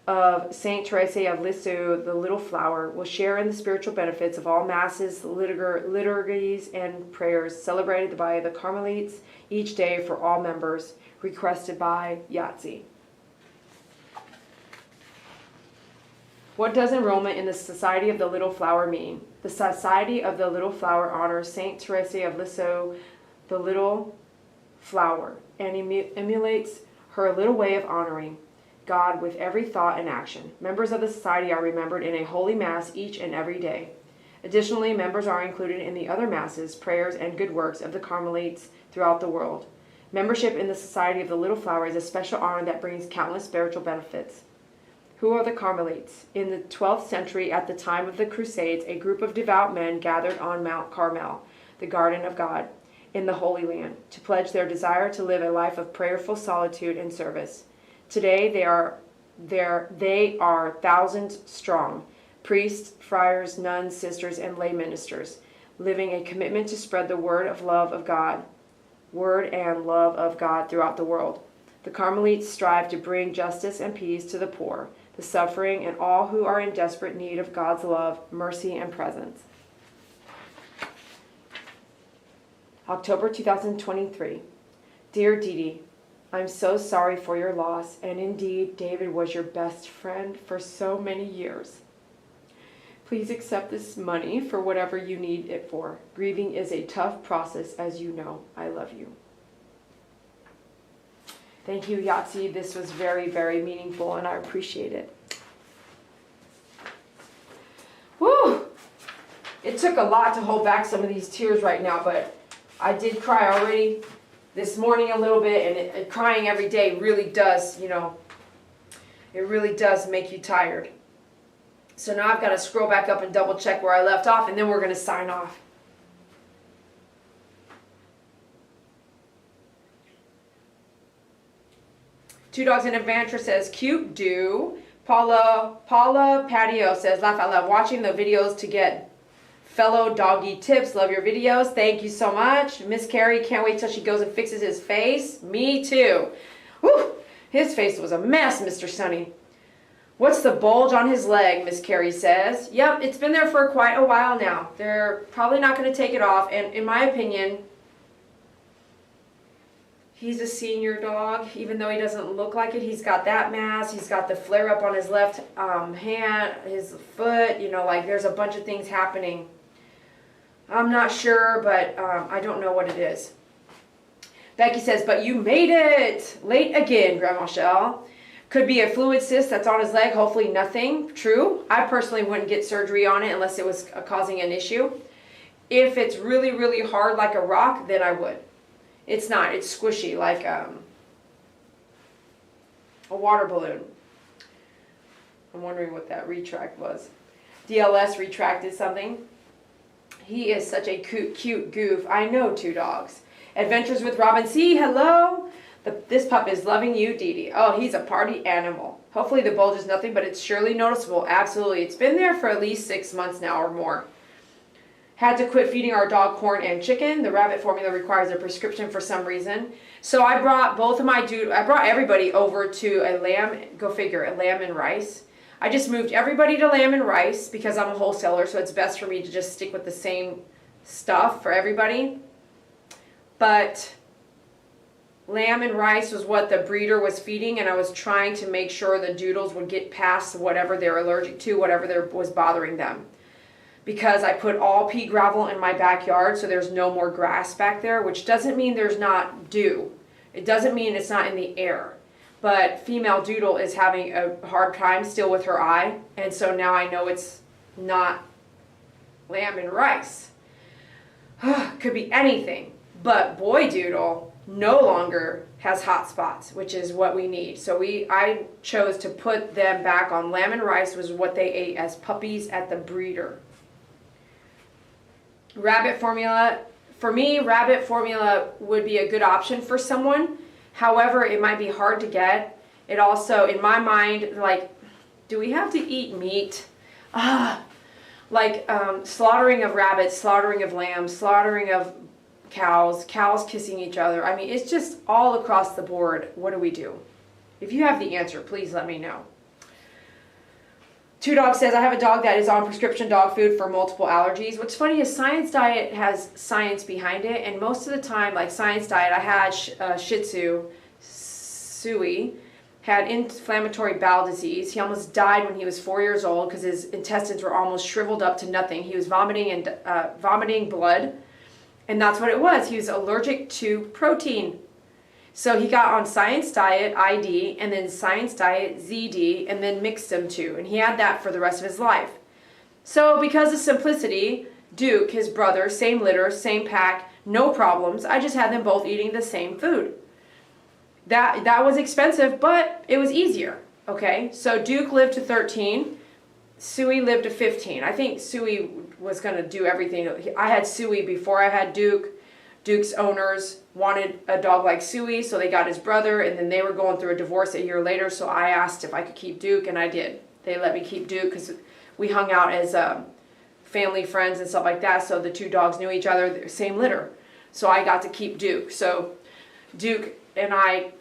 of Saint Teresa of Lisieux, the Little Flower, will share in the spiritual benefits of all masses, liturgies, and prayers celebrated by the Carmelites each day for all members, requested by Yahtzee. What does enrollment in the Society of the Little Flower mean? The Society of the Little Flower honors Saint Teresa of Lisieux, the Little Flower, and emulates her little way of honoring God with every thought and action. Members of the society are remembered in a holy mass each and every day. Additionally, members are included in the other masses, prayers, and good works of the Carmelites throughout the world. Membership in the Society of the Little Flower is a special honor that brings countless spiritual benefits. Who are the Carmelites? In the 12th century, at the time of the Crusades, a group of devout men gathered on Mount Carmel, the garden of God, in the Holy Land, to pledge their desire to live a life of prayerful solitude and service. Today, they are thousands strong, priests, friars, nuns, sisters, and lay ministers, living a commitment to spread the word and love of God throughout the world. The Carmelites strive to bring justice and peace to the poor, the suffering, and all who are in desperate need of God's love, mercy, and presence. October 2023. Dear Dee Dee, I'm so sorry for your loss, and indeed, David was your best friend for so many years. Please accept this money for whatever you need it for. Grieving is a tough process, as you know. I love you. Thank you, Yahtzee. This was very, very meaningful, and I appreciate it. Woo! It took a lot to hold back some of these tears right now, but I did cry already this morning a little bit, and crying every day really does, it really does make you tired. So now I've got to scroll back up and double check where I left off, and then we're going to sign off. Two Dogs and Adventure says, cute do. Paula Patio says, laugh out loud, watching the videos to get fellow doggy tips. Love your videos. Thank you so much. Miss Carrie, can't wait till she goes and fixes his face. Me too. Whew, his face was a mess, Mr. Sonny. What's the bulge on his leg, Miss Carrie says. Yep, it's been there for quite a while now. They're probably not going to take it off, and in my opinion, he's a senior dog, even though he doesn't look like it. He's got that mass. He's got the flare up on his left hand, his foot. There's a bunch of things happening. I'm not sure, but I don't know what it is. Becky says, but you made it. Late again, Grandma Shell. Could be a fluid cyst that's on his leg. Hopefully nothing. True. I personally wouldn't get surgery on it unless it was causing an issue. If it's really, really hard like a rock, then I would. It's not. It's squishy like a water balloon. I'm wondering what that retract was. DLS retracted something. He is such a cute goof. I know, Two Dogs. Adventures with Robin C. Hello. This pup is loving you, Dee Dee. Oh, he's a party animal. Hopefully the bulge is nothing, but it's surely noticeable. Absolutely. It's been there for at least 6 months now or more. Had to quit feeding our dog corn and chicken. The rabbit formula requires a prescription for some reason. So I brought I brought everybody over to a lamb and rice. I just moved everybody to lamb and rice because I'm a wholesaler, so it's best for me to just stick with the same stuff for everybody. But lamb and rice was what the breeder was feeding, and I was trying to make sure the doodles would get past whatever they're allergic to, whatever was bothering them. Because I put all pea gravel in my backyard, so there's no more grass back there, which doesn't mean there's not dew. It doesn't mean it's not in the air. But female doodle is having a hard time still with her eye, and so now I know it's not lamb and rice. Could be anything. But boy doodle, no longer has hot spots, which is what we need. So I chose to put them back on lamb and rice, was what they ate as puppies at the breeder. Rabbit formula, for me, rabbit formula would be a good option for someone. However, it might be hard to get. It also, in my mind, like, do we have to eat meat? Slaughtering of rabbits, slaughtering of lambs, slaughtering of cows kissing each other. I mean, it's just all across the board. What do we do? If you have the answer, please let me know. Two Dog says, I have a dog that is on prescription dog food for multiple allergies. What's funny is Science Diet has science behind it, and most of the time, like Science Diet, I had Shih Tzu, Suey, had inflammatory bowel disease. He almost died when he was 4 years old because his intestines were almost shriveled up to nothing. He was vomiting blood, and that's what it was. He was allergic to protein. So he got on Science Diet ID and then Science Diet ZD and then mixed them two. And he had that for the rest of his life. So because of simplicity, Duke, his brother, same litter, same pack, no problems. I just had them both eating the same food. That was expensive, but it was easier. Okay, so Duke lived to 13. Suey lived to 15. I think Suey was going to do everything. I had Suey before I had Duke. Duke's owners wanted a dog like Suey, so they got his brother, and then they were going through a divorce a year later, so I asked if I could keep Duke, and I did. They let me keep Duke because we hung out as family friends and stuff like that, so the two dogs knew each other, same litter. So I got to keep Duke. So Duke and I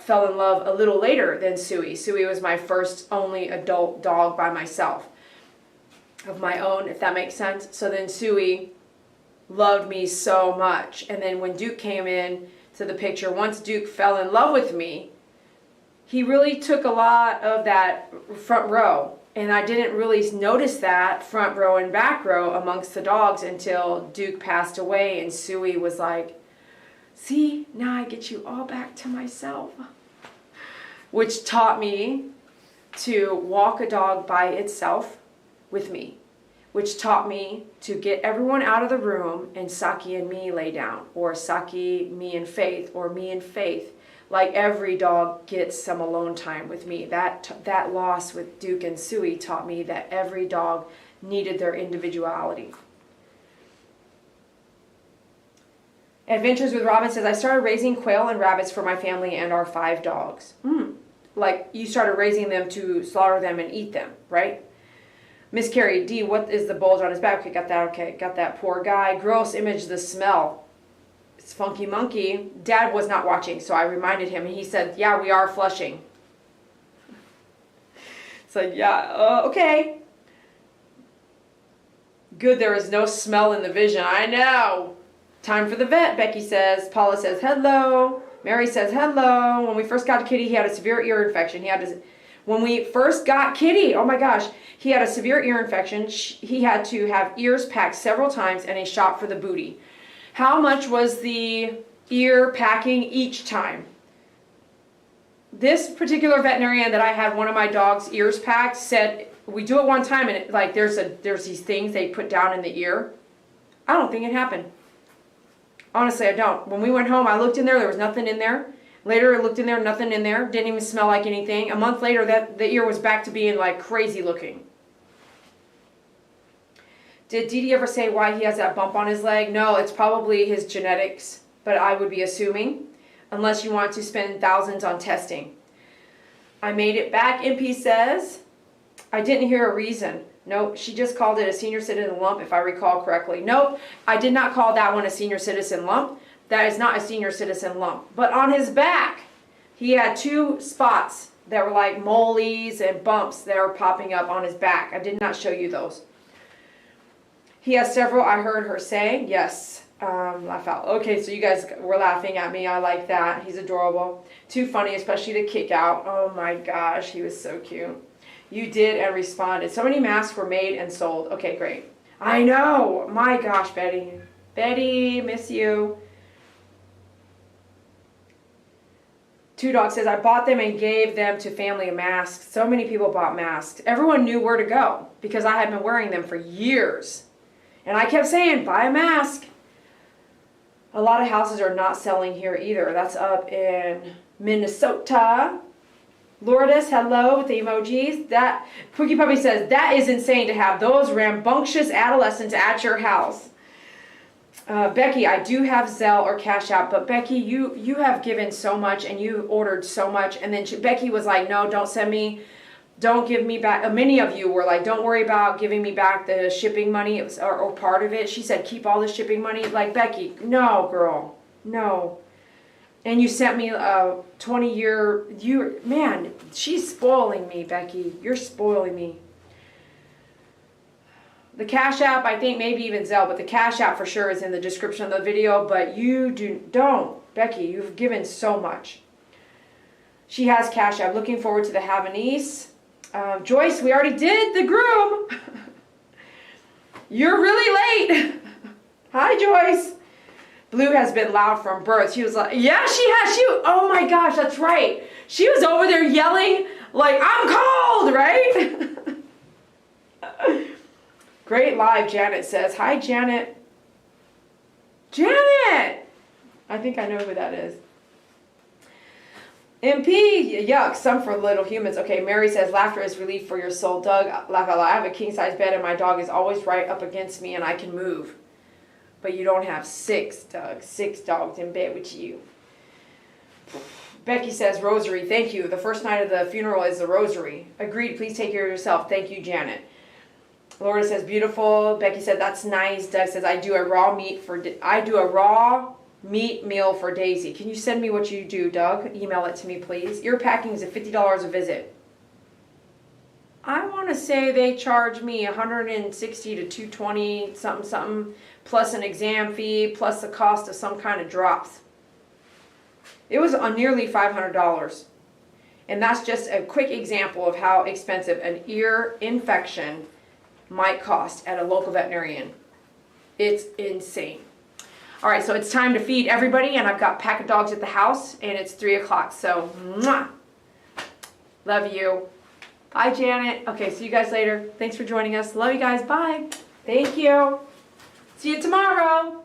fell in love a little later than Suey. Suey was my first only adult dog by myself, of my own, if that makes sense. So then Suey loved me so much. And then when Duke came in to the picture, once Duke fell in love with me, he really took a lot of that front row. And I didn't really notice that front row and back row amongst the dogs until Duke passed away, and Suey was like, see, now I get you all back to myself. Which taught me to walk a dog by itself with me. Which taught me to get everyone out of the room and Saki and me lay down. Or Saki, me and Faith, or me and Faith. Like every dog gets some alone time with me. That loss with Duke and Suey taught me that every dog needed their individuality. Adventures with Robin says, I started raising quail and rabbits for my family and our 5 dogs. Like you started raising them to slaughter them and eat them, right? Miss Carrie, D, what is the bulge on his back? Okay, got that poor guy. Gross image, the smell. It's funky monkey. Dad was not watching, so I reminded him, and he said, yeah, we are flushing. It's like, yeah, okay. Good, there is no smell in the vision. I know. Time for the vet, Becky says. Paula says, hello. Mary says, hello. When we first got Kitty, he had a severe ear infection. When we first got Kitty, oh my gosh, he had a severe ear infection. He had to have ears packed several times and a shot for the booty. How much was the ear packing each time? This particular veterinarian that I had one of my dog's ears packed said, we do it one time and there's these things they put down in the ear. I don't think it happened. Honestly, I don't. When we went home, I looked in there was nothing in there. Later, I looked in there, nothing in there. Didn't even smell like anything. A month later, the ear was back to being like crazy looking. Did Didi ever say why he has that bump on his leg? No, it's probably his genetics, but I would be assuming, unless you want to spend thousands on testing. I made it back, MP says. I didn't hear a reason. Nope, she just called it a senior citizen lump, if I recall correctly. Nope, I did not call that one a senior citizen lump. That is not a senior citizen lump. But on his back, he had 2 spots that were like moles and bumps that are popping up on his back. I did not show you those. He has several, I heard her say. Yes, laugh out. Okay, so you guys were laughing at me. I like that. He's adorable. Too funny, especially the kick out. Oh my gosh, he was so cute. You did and responded. So many masks were made and sold. Okay, great. I know. My gosh, Betty. Betty, miss you. Two Dog says, I bought them and gave them to family masks. So many people bought masks. Everyone knew where to go because I had been wearing them for years. And I kept saying, buy a mask. A lot of houses are not selling here either. That's up in Minnesota. Lourdes, hello with the emojis. That Pookie Puppy says, that is insane to have those rambunctious adolescents at your house. Becky, I do have Zelle or Cash App, but Becky, you have given so much and you ordered so much. And then Becky was like, no, don't send me, don't give me back. Many of you were like, don't worry about giving me back the shipping money or part of it. She said, keep all the shipping money. Like, Becky, no, girl, no. And you sent me a 20-year, man, she's spoiling me, Becky. You're spoiling me. The Cash App, I think maybe even Zelle, but the Cash App for sure is in the description of the video, but don't. Becky, you've given so much. She has Cash App. Looking forward to the Havanese. Joyce, we already did the groom. You're really late. Hi, Joyce. Blue has been loud from birth. She was like, yeah, she has. Oh my gosh, that's right. She was over there yelling like, I'm cold, right? Great live, Janet says. Hi, Janet. Janet! I think I know who that is. MP, yuck, some for little humans. Okay, Mary says, laughter is relief for your soul. Doug, laugh out loud. I have a king-size bed and my dog is always right up against me and I can move. But you don't have 6, Doug. 6 dogs in bed with you. Becky says, rosary. Thank you. The first night of the funeral is the rosary. Agreed. Please take care of yourself. Thank you, Janet. Laura says, beautiful. Becky said, that's nice. Doug says, I do a raw meat meal for Daisy. Can you send me what you do, Doug? Email it to me, please. Ear packing is at $50 a visit. I want to say they charge me $160 to $220 something plus an exam fee plus the cost of some kind of drops. It was on nearly $500. And that's just a quick example of how expensive an ear infection might cost at a local veterinarian. It's insane. All right, so it's time to feed everybody, and I've got pack of dogs at the house, and it's 3 o'clock, so mwah. Love you. Bye, Janet. Okay, see you guys later. Thanks for joining us. Love you guys. Bye. Thank you. See you tomorrow.